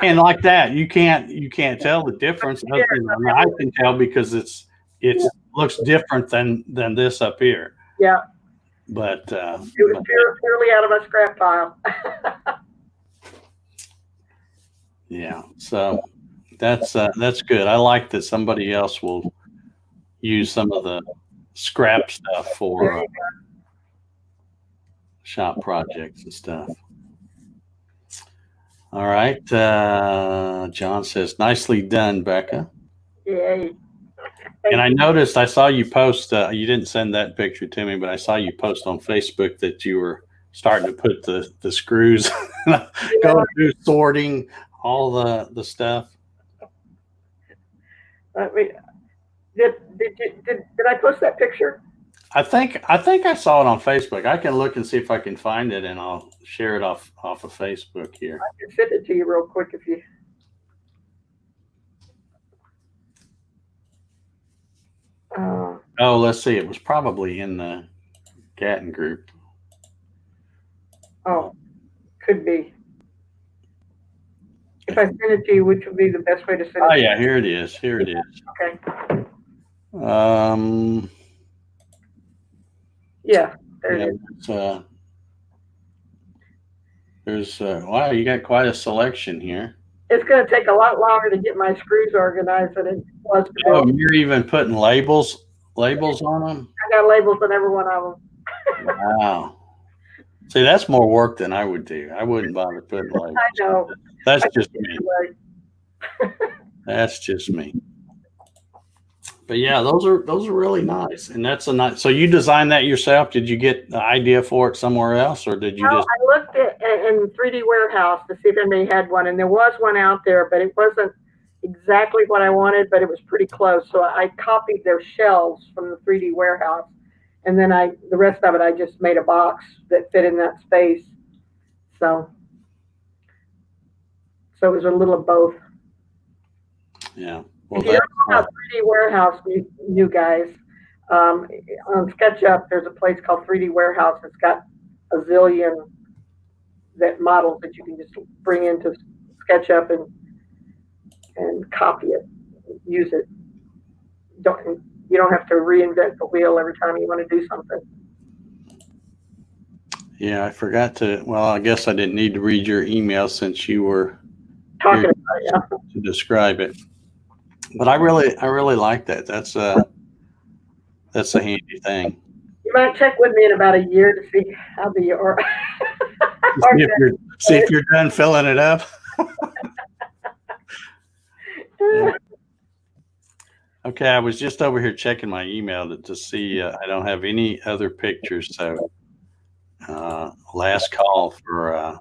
and like that, you can't tell the difference. I can tell, because it looks different than this up here. Yeah, but it was purely out of a scrap pile. Yeah, so that's good. I like that somebody else will use some of the scrap stuff for shop projects and stuff. All right. John says, nicely done, Becca. Yay. And I noticed, I saw you post, you didn't send that picture to me, but I saw you post on Facebook that you were starting to put the screws, go through sorting all the stuff. Did I post that picture? I think I saw it on Facebook. I can look and see if I can find it, and I'll share it off of Facebook here. I can send it to you real quick if you. Oh, let's see. It was probably in the Gatton group. Oh, could be. If I send it to you, which would be the best way to send Oh it? yeah, here it is. Here it is. Okay. Um, Yeah, there yeah, it is. wow, you got quite a selection here. It's going to take a lot longer to get my screws organized than it was to Oh, build. you're even putting labels on them? I got labels on every one of them. Wow. See, that's more work than I would do. I wouldn't bother putting labels. I know. That's I just can me. do it. That's just me. But yeah, those are really nice, and that's a nice. So you designed that yourself? Did you get the idea for it somewhere else, or did you Well, just? I looked at in 3D Warehouse to see if anybody had one, and there was one out there, but it wasn't exactly what I wanted, but it was pretty close. So I copied their shelves from the 3D Warehouse, and then the rest of it I just made a box that fit in that space. So it was a little of both. Yeah. Well, If you don't know about 3D Warehouse, you guys, on SketchUp, there's a place called 3D Warehouse. It's got a zillion models that you can just bring into SketchUp and copy it, use it. You don't have to reinvent the wheel every time you want to do something. yeah, I forgot to. Well, I guess I didn't need to read your email since you were Talking about it, yeah. to describe it. But I really like that. That's a handy thing. You might check with me in about a year to see how See if you're done filling it up. Yeah. Okay, I was just over here checking my email to see I don't have any other pictures. So last call for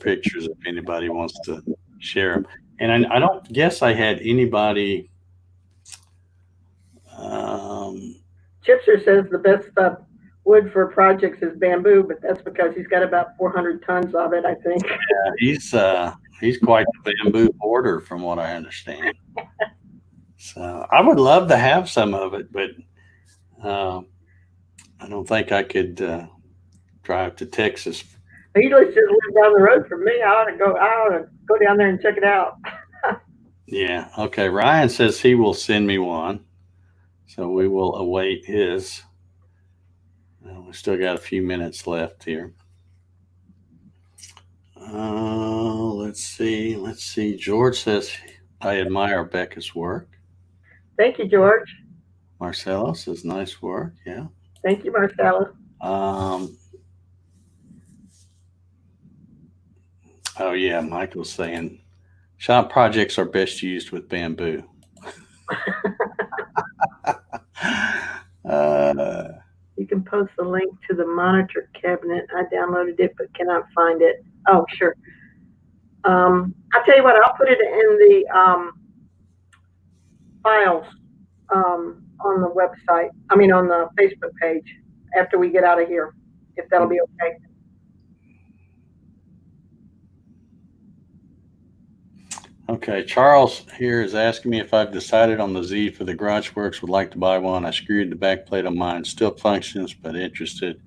pictures if anybody wants to share them. And I don't guess I had anybody. Chipser says the best wood for projects is bamboo, but that's because he's got about 400 tons of it, I think. Yeah, he's quite the bamboo hoarder, from what I understand. So I would love to have some of it, but I don't think I could drive to Texas. He lives just down the road from me. I ought to go down there and check it out. Yeah. Okay. Ryan says he will send me one, so we will await his. We still got a few minutes left here. Let's see. George says I admire Becca's work. Thank you, George. Marcelo says nice work. Yeah. Thank you, Marcelo. Oh yeah, Michael's saying shop projects are best used with bamboo. You can post the link to the monitor cabinet. I downloaded it but cannot find it. Oh, sure. I'll tell you what, I'll put it in the files on the website. I mean, on the Facebook page after we get out of here, if that'll be okay. Okay, Charles here is asking me if I've decided on the Z for the Garage Works. Would like to buy one. I screwed the back plate on mine. Still functions, but interested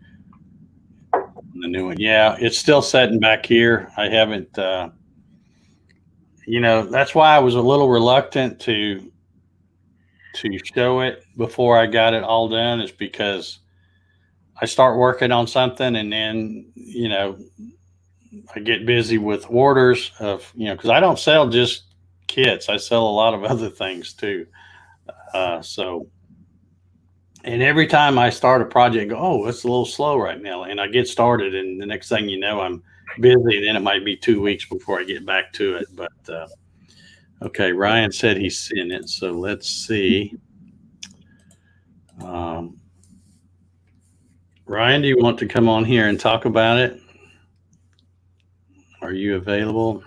in the new one. Yeah, it's still sitting back here. I haven't, that's why I was a little reluctant to show it before I got it all done, is because I start working on something and then, I get busy with orders of, because I don't sell just kits. I sell a lot of other things too. And every time I start a project, oh, it's a little slow right now. And I get started and the next thing you know, I'm busy, and then it might be 2 weeks before I get back to it. But, okay. Ryan said he's seen it. So let's see. Ryan, do you want to come on here and talk about it? Are you available?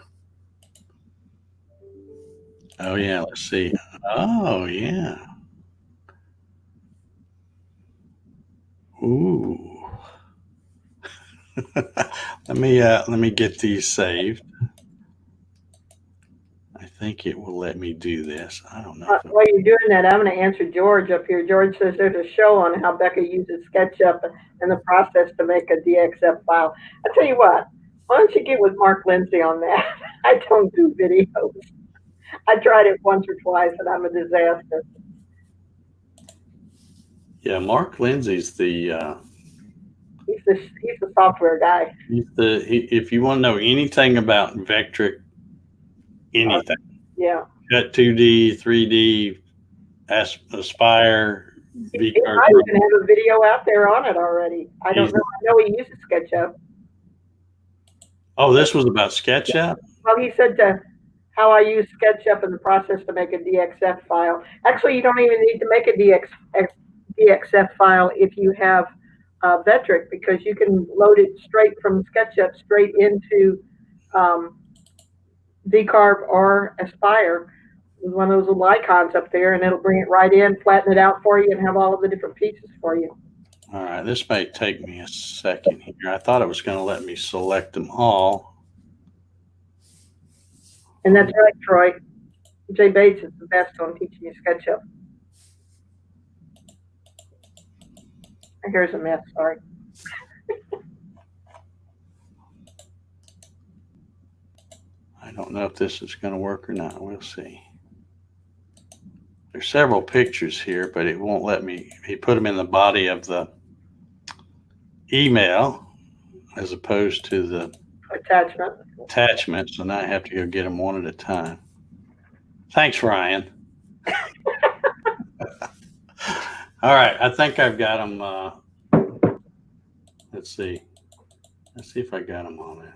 Oh yeah, let's see. Oh yeah. Ooh. Let me get these saved. I think it will let me do this. I don't know. While you're doing that, I'm going to answer George up here. George says there's a show on how Becca uses SketchUp and the process to make a DXF file. I tell you what, why don't you get with Mark Lindsay on that? I don't do videos. I tried it once or twice, and I'm a disaster. Yeah, Mark Lindsay's the he's the software guy. If you want to know anything about Vectric, anything, yeah, Cut 2D, 3D, Aspire. He might even have a video out there on it already. I don't know. I know he uses SketchUp. Oh, this was about SketchUp? Well, he said how I use SketchUp in the process to make a DXF file. Actually, you don't even need to make a DXF file if you have Vectric, because you can load it straight from SketchUp straight into VCarve or Aspire with one of those little icons up there, and it'll bring it right in, flatten it out for you, and have all of the different pieces for you. All right, this may take me a second here. I thought it was going to let me select them all. And that's right, Troy. Jay Bates is the best on teaching you SketchUp. Here's a mess, sorry. I don't know if this is going to work or not. We'll see. There's several pictures here, but it won't let me. He put them in the body of the email as opposed to the attachments, and I have to go get them one at a time. Thanks, Ryan. All right, I think I've got them. Let's see. Let's see if I got them all now.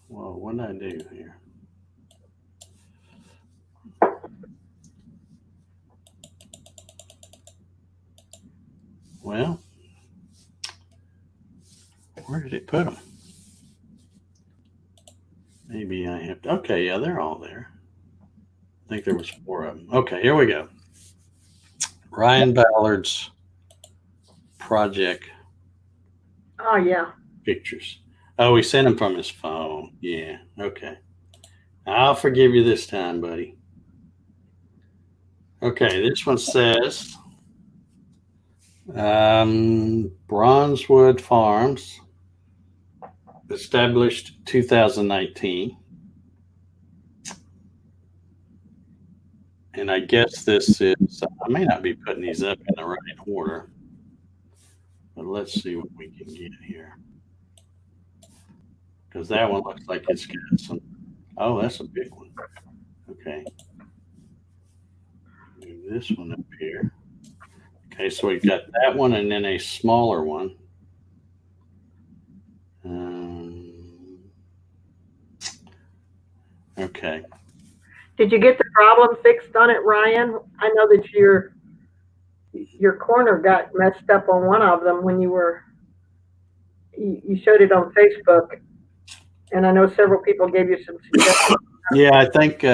Well, what did I do here? Well, where did it put them? Maybe I have to. Okay, yeah, they're all there. I think there was 4 of them. Okay, here we go. Ryan Ballard's project. Oh, yeah. Pictures. Oh, he sent them from his phone. Yeah, okay. I'll forgive you this time, buddy. Okay, this one says Bronzewood Farms, established 2019. And I guess this is, I may not be putting these up in the right order, but let's see what we can get here. Because that one looks like it's got some, oh, that's a big one. Okay. Move this one up here. Okay, so we've got that one and then a smaller one. Okay. Did you get the problem fixed on it, Ryan? I know that your corner got messed up on one of them when you showed it on Facebook, and I know several people gave you some suggestions. Yeah, I think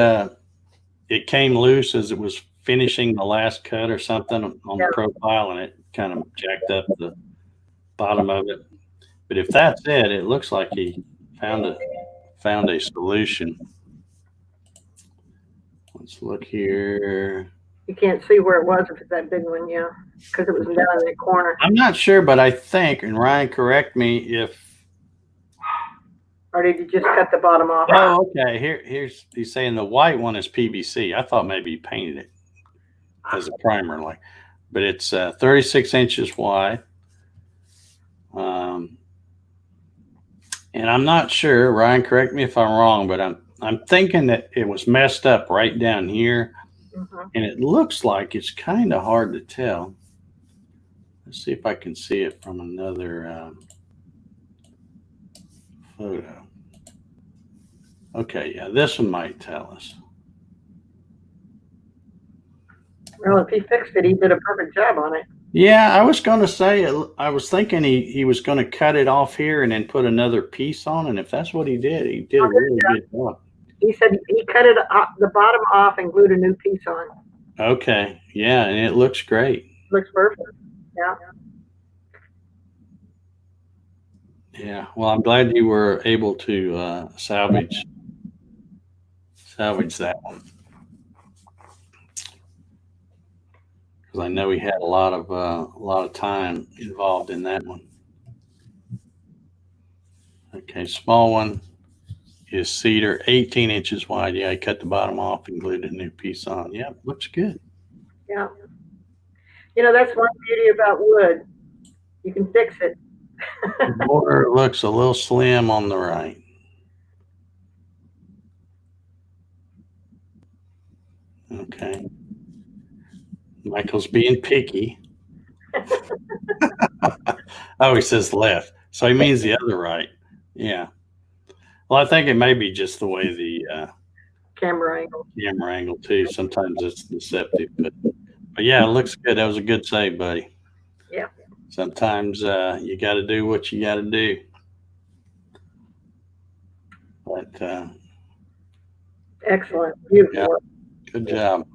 it came loose as it was finishing the last cut or something on the profile, and it kind of jacked up the bottom of it. But if that's it, it looks like he found a solution. Let's look here. You can't see where it was if it's that big one, yeah, because it was down in the corner. I'm not sure, but I think, and Ryan, correct me if. Or did you just cut the bottom off? Oh, okay. He's saying the white one is PVC. I thought maybe he painted it as a primer, but it's 36 inches wide. And I'm not sure. Ryan, correct me if I'm wrong, but I'm thinking that it was messed up right down here, and it looks like it's kind of hard to tell. Let's see if I can see it from another photo. Okay, yeah, this one might tell us. Well, if he fixed it, he did a perfect job on it. Yeah, I was going to say, I was thinking he was going to cut it off here and then put another piece on, and if that's what he did a really good job. He said he cut it the bottom off and glued a new piece on. Okay, yeah, and it looks great. Looks perfect. Yeah. Yeah. Well, I'm glad you were able to salvage that one because I know he had a lot of time involved in that one. Okay, small one is cedar, 18 inches wide. Yeah, I cut the bottom off and glued a new piece on. Yeah, looks good. Yeah. That's one beauty about wood. You can fix it. The border looks a little slim on the right. Okay. Michael's being picky. Oh, he says left. So he means the other right. Yeah. Well, I think it may be just the way the Camera angle. camera angle too. Sometimes it's deceptive, but yeah, it looks good. That was a good save, buddy. Yeah. Sometimes you got to do what you got to do. But Excellent. Beautiful yeah, work. good job.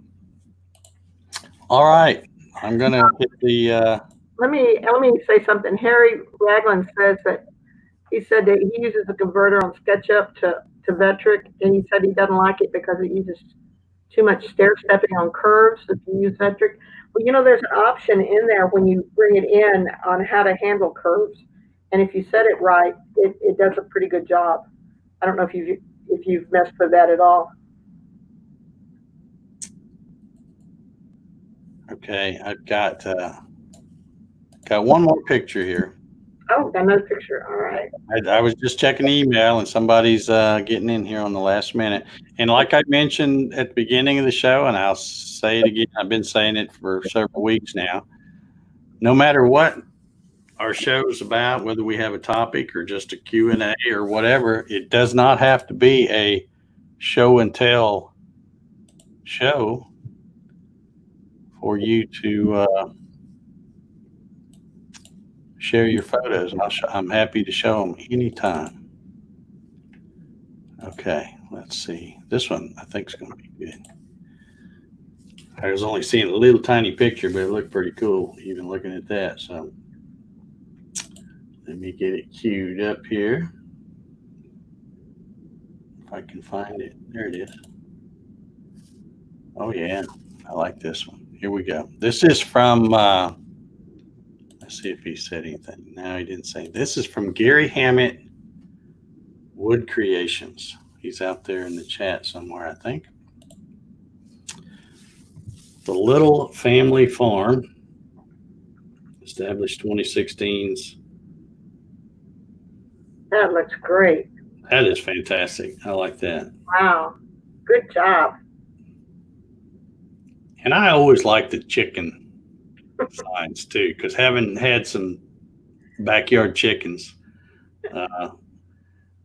All right, I'm gonna hit the. Let me say something. Harry Ragland says that he said that he uses a converter on SketchUp to Vectric, and he said he doesn't like it because it uses too much stair stepping on curves if you use Vectric. Well, there's an option in there when you bring it in on how to handle curves, and if you set it right, it does a pretty good job. I don't know if you've messed with that at all. Okay, I've got one more picture here. Oh, got another picture. All right. I was just checking email and somebody's getting in here on the last minute. And like I mentioned at the beginning of the show, and I'll say it again, I've been saying it for several weeks now. No matter what our show is about, whether we have a topic or just a Q&A or whatever, it does not have to be a show and tell show for you to share your photos. I'm happy to show them anytime. Okay, let's see. This one I think is going to be good. I was only seeing a little tiny picture, but it looked pretty cool even looking at that. So let me get it queued up here. If I can find it. There it is. Oh, yeah. I like this one. Here we go. This is from, let's see if he said anything. No, he didn't say. This is from Gary Hammett Wood Creations. He's out there in the chat somewhere, I think. The Little Family Farm, established 2016's. That looks great. That is fantastic. I like that. Wow. Good job. And I always like the chicken signs too, because having had some backyard chickens, I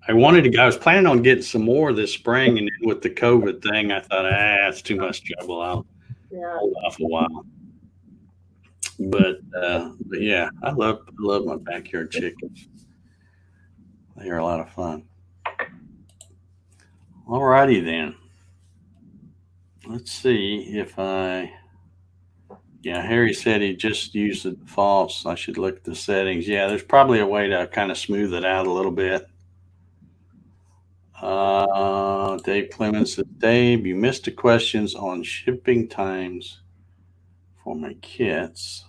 was planning on getting some more this spring, and with the COVID thing, I thought, it's too much trouble. I'll hold off a while. But yeah, I love my backyard chickens. They are a lot of fun. All righty then. Let's see if Harry said he just used the defaults. I should look at the settings. Yeah, there's probably a way to kind of smooth it out a little bit. Dave Clemens says, Dave, you missed the questions on shipping times for my kits.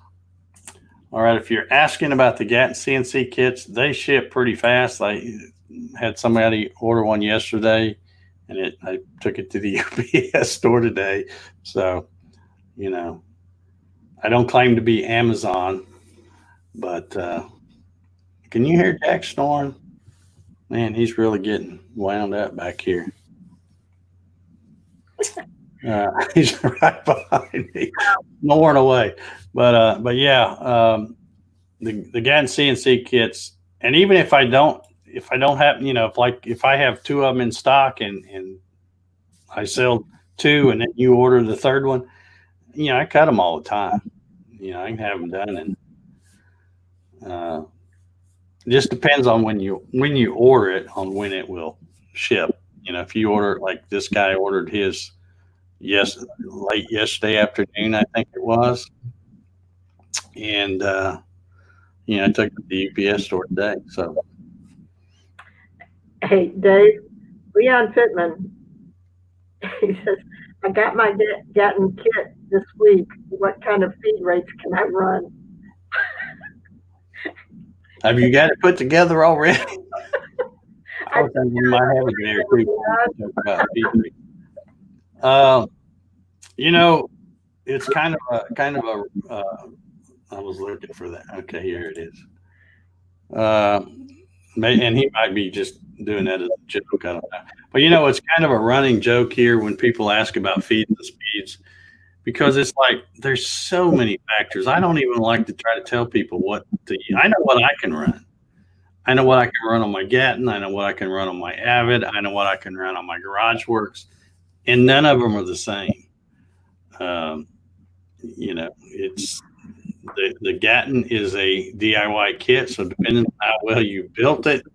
All right, if you're asking about the Gatton CNC kits, they ship pretty fast. I had somebody order one yesterday, and I took it to the UPS store today. So, I don't claim to be Amazon, but can you hear Jack snoring? Man, he's really getting wound up back here. He's right behind me, snoring away. But yeah, the Gatton CNC kits, and even if I don't have, if I have two of them in stock and I sell two, and then you order the third one, I cut them all the time. I can have them done, and it just depends on when you order it on when it will ship. If you order, like this guy ordered his late yesterday afternoon, I think it was, and I took it to the UPS store today. So Hey, Dave, Leon Pittman, he says, I got my Gatton kit this week. What kind of feed rates can I run? Have you got it put together already? I I think we might have it there too. Talk about feed. You know, it's I was looking for that. Okay, here it is. Uh, and he might be just doing that as a joke. I don't know. But it's kind of a running joke here when people ask about feeds and speeds because it's like there's so many factors. I don't even like to try to tell people what to. I know what I can run. I know what I can run on my Gatton. I know what I can run on my Avid. I know what I can run on my GarageWorks, and none of them are the same. Um, it's the Gatton is a DIY kit, so depending on how well you built it,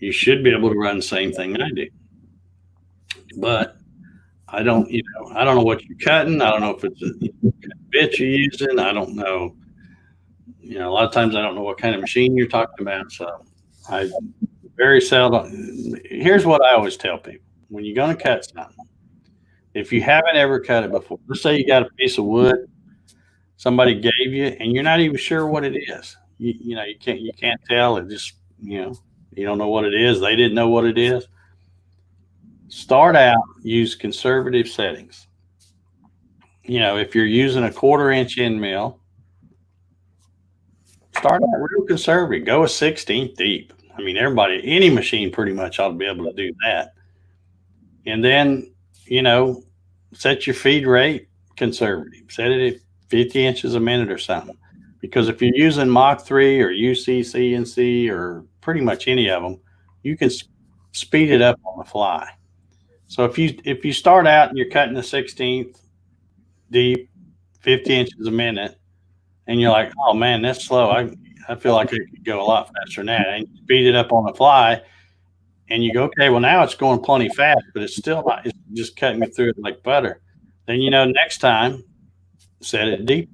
you should be able to run the same thing I do. But I don't know what you're cutting. I don't know if it's a bit you're using. I don't know. A lot of times I don't know what kind of machine you're talking about. So I very seldom. Here's what I always tell people: when you're going to cut something, if you haven't ever cut it before, let's say you got a piece of wood somebody gave you, and you're not even sure what it is. You can't tell. It just you don't know what it is. They didn't know what it is. Start out, use conservative settings. If you're using a 1/4 inch end mill, start out real conservative. Go a 16th deep. I mean, any machine pretty much ought to be able to do that. And then, set your feed rate conservative. Set it at 50 inches a minute or something. Because if you're using Mach 3 or UC CNC or pretty much any of them, you can speed it up on the fly. So if you start out and you're cutting a 16th deep, 50 inches a minute, and you're like, oh man, that's slow. I feel like it could go a lot faster than that. And you speed it up on the fly, and you go, okay, well now it's going plenty fast, but it's still not. It's just cutting me through it like butter. Then next time, set it deep.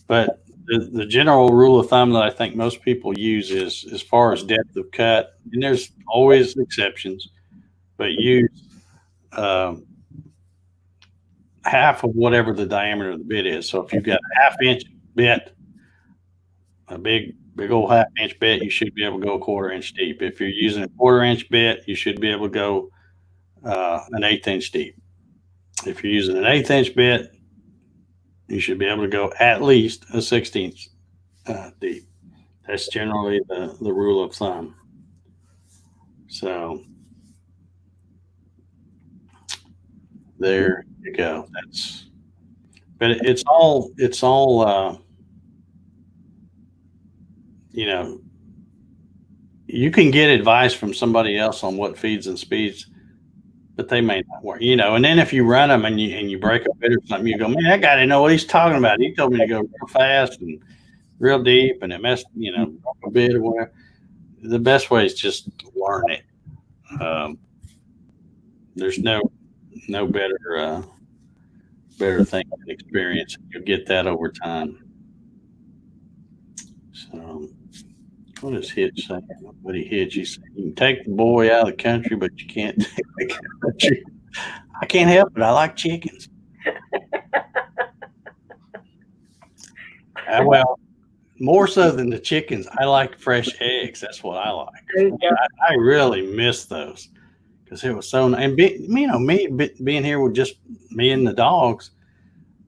But the general rule of thumb that I think most people use is as far as depth of cut, and there's always exceptions, but use half of whatever the diameter of the bit is. So if you've got a 1/2 inch bit, a big old 1/2 inch bit, you should be able to go 1/4 inch deep. If you're using a 1/4 inch bit, you should be able to go an 1/8 inch deep. If you're using an 1/8 inch bit, you should be able to go at least a 16th deep. That's generally the rule of thumb. So there you go. But it's all you can get advice from somebody else on what feeds and speeds, but they may not work. And then if you run them and you break a bit or something, you go, man, that guy didn't know what he's talking about. He told me to go real fast and real deep, and it messed, a bit or whatever. The best way is just learn it. There's no better thing than experience. You'll get that over time. So, what does Hitch say? What Hitch? He said, you can take the boy out of the country, but you can't take the country. I can't help it. I like chickens. Well, more so than the chickens, I like fresh eggs. That's what I like. I really miss those because it was so. And me being here with just me and the dogs,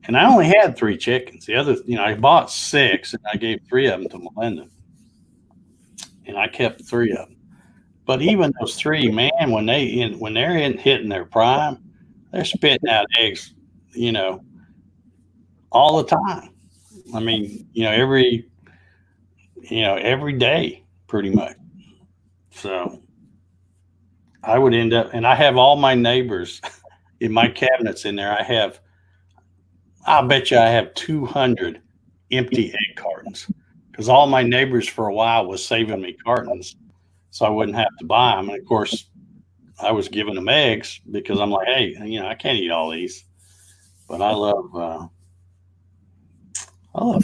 and I only had 3 chickens. The other, I bought 6, and I gave 3 of them to Melinda, and I kept 3 of them. But even those 3, man, when they're hitting their prime, they're spitting out eggs, all the time. I mean, every day pretty much. So I would end up, and I have all my neighbors in my cabinets in there. I'll bet you I have 200 empty egg cartons because all my neighbors for a while was saving me cartons so I wouldn't have to buy them. And of course, I was giving them eggs because I'm like, hey, I can't eat all these, but I love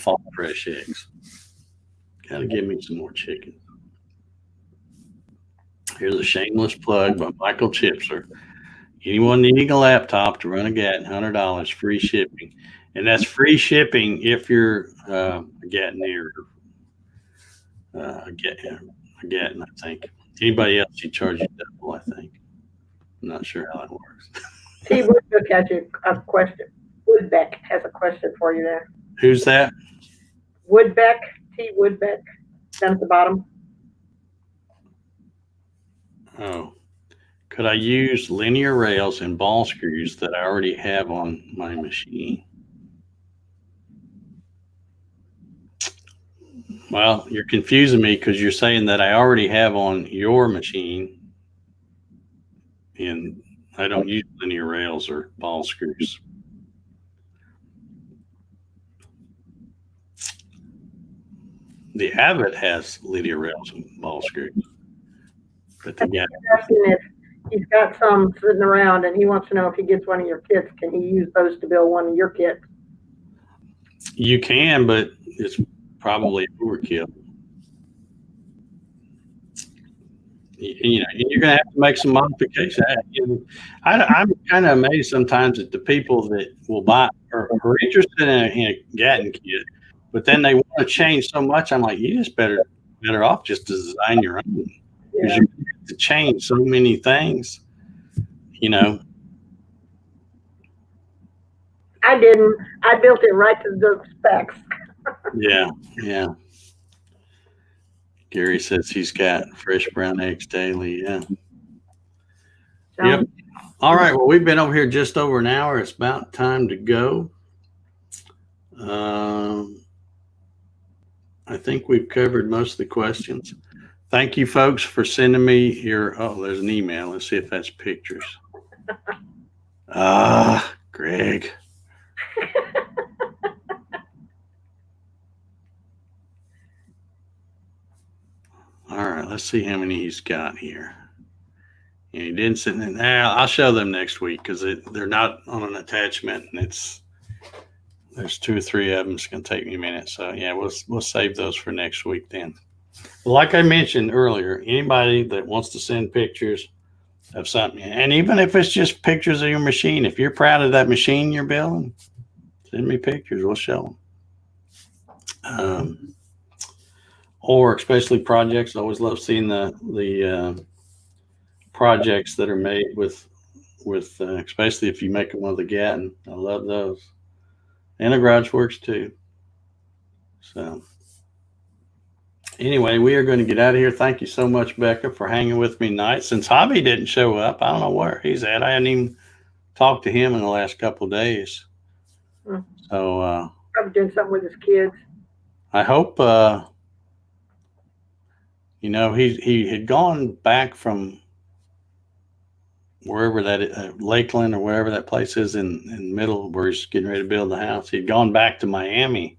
farm fresh eggs. Got to give me some more chicken. Here's a shameless plug by Michael Chipser. Anyone needing a laptop to run a Gatton, $100 free shipping, and that's free shipping if you're a Gattoneer, a Gatton, I think. Anybody else, you charge you double, I think. I'm not sure how that works. T. Woodbeck has a question. Woodbeck has a question for you there. Who's that? Woodbeck, T. Woodbeck, down at the bottom. Oh, could I use linear rails and ball screws that I already have on my machine? Well, you're confusing me because you're saying that I already have on your machine, and I don't use linear rails or ball screws. The Avid has linear rails and ball screws, but the Gatton, Asking if he's got some sitting around and he wants to know if he gets one of your kits, can he use those to build one of your kits? you can, but it's probably overkill. You know, you're going to have to make some modifications. I'm kind of amazed sometimes at the people that will buy or are interested in a Gatton kit, but then they want to change so much. I'm like, you just better off just to design your own, because Yeah. you have to change so many things. You know, I didn't. I built it right to the specs. yeah. Gary says he's got fresh brown eggs daily. Yeah. So, Yep. All right. Well, we've been over here just over an hour. It's about time to go. I think we've covered most of the questions. Thank you, folks, for sending me your. Oh, there's an email. Let's see if that's pictures. Greg. All right. Let's see how many he's got here. And he didn't send in. I'll show them next week because they're not on an attachment, and there's 2 or 3 of them. It's going to take me a minute. So yeah, we'll save those for next week then. Like I mentioned earlier, anybody that wants to send pictures of something, and even if it's just pictures of your machine, if you're proud of that machine you're building, send me pictures. We'll show them. Or especially projects. I always love seeing the projects that are made with especially if you make them with a Gatton. I love those. And a Garage Works too. So anyway, we are going to get out of here. Thank you so much, Becca, for hanging with me tonight. Since Hobby didn't show up, I don't know where he's at. I hadn't even talked to him in the last couple of days. So probably doing something with his kids. I hope he had gone back from wherever that Lakeland or wherever that place is in the middle where he's getting ready to build the house. He'd gone back to Miami,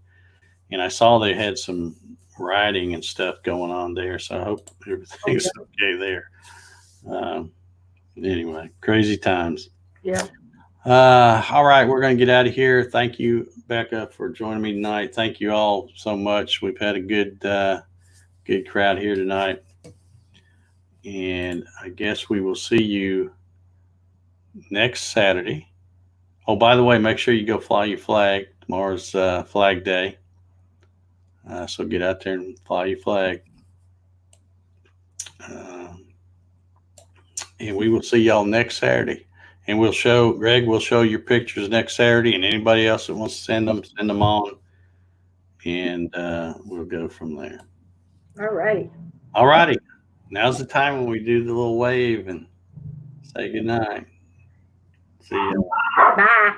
and I saw they had some rioting and stuff going on there. So I hope everything's okay there. Anyway, crazy times. Yeah. All right, we're going to get out of here. Thank you, Becca, for joining me tonight. Thank you all so much. We've had a good crowd here tonight, and I guess we will see you next Saturday. Oh, by the way, make sure you go fly your flag. Tomorrow's Flag Day. So get out there and fly your flag. And we will see y'all next Saturday. And Greg will show your pictures next Saturday, and anybody else that wants to send them on. And we'll go from there. All right. All righty. Now's the time when we do the little wave and say goodnight. See you. Bye.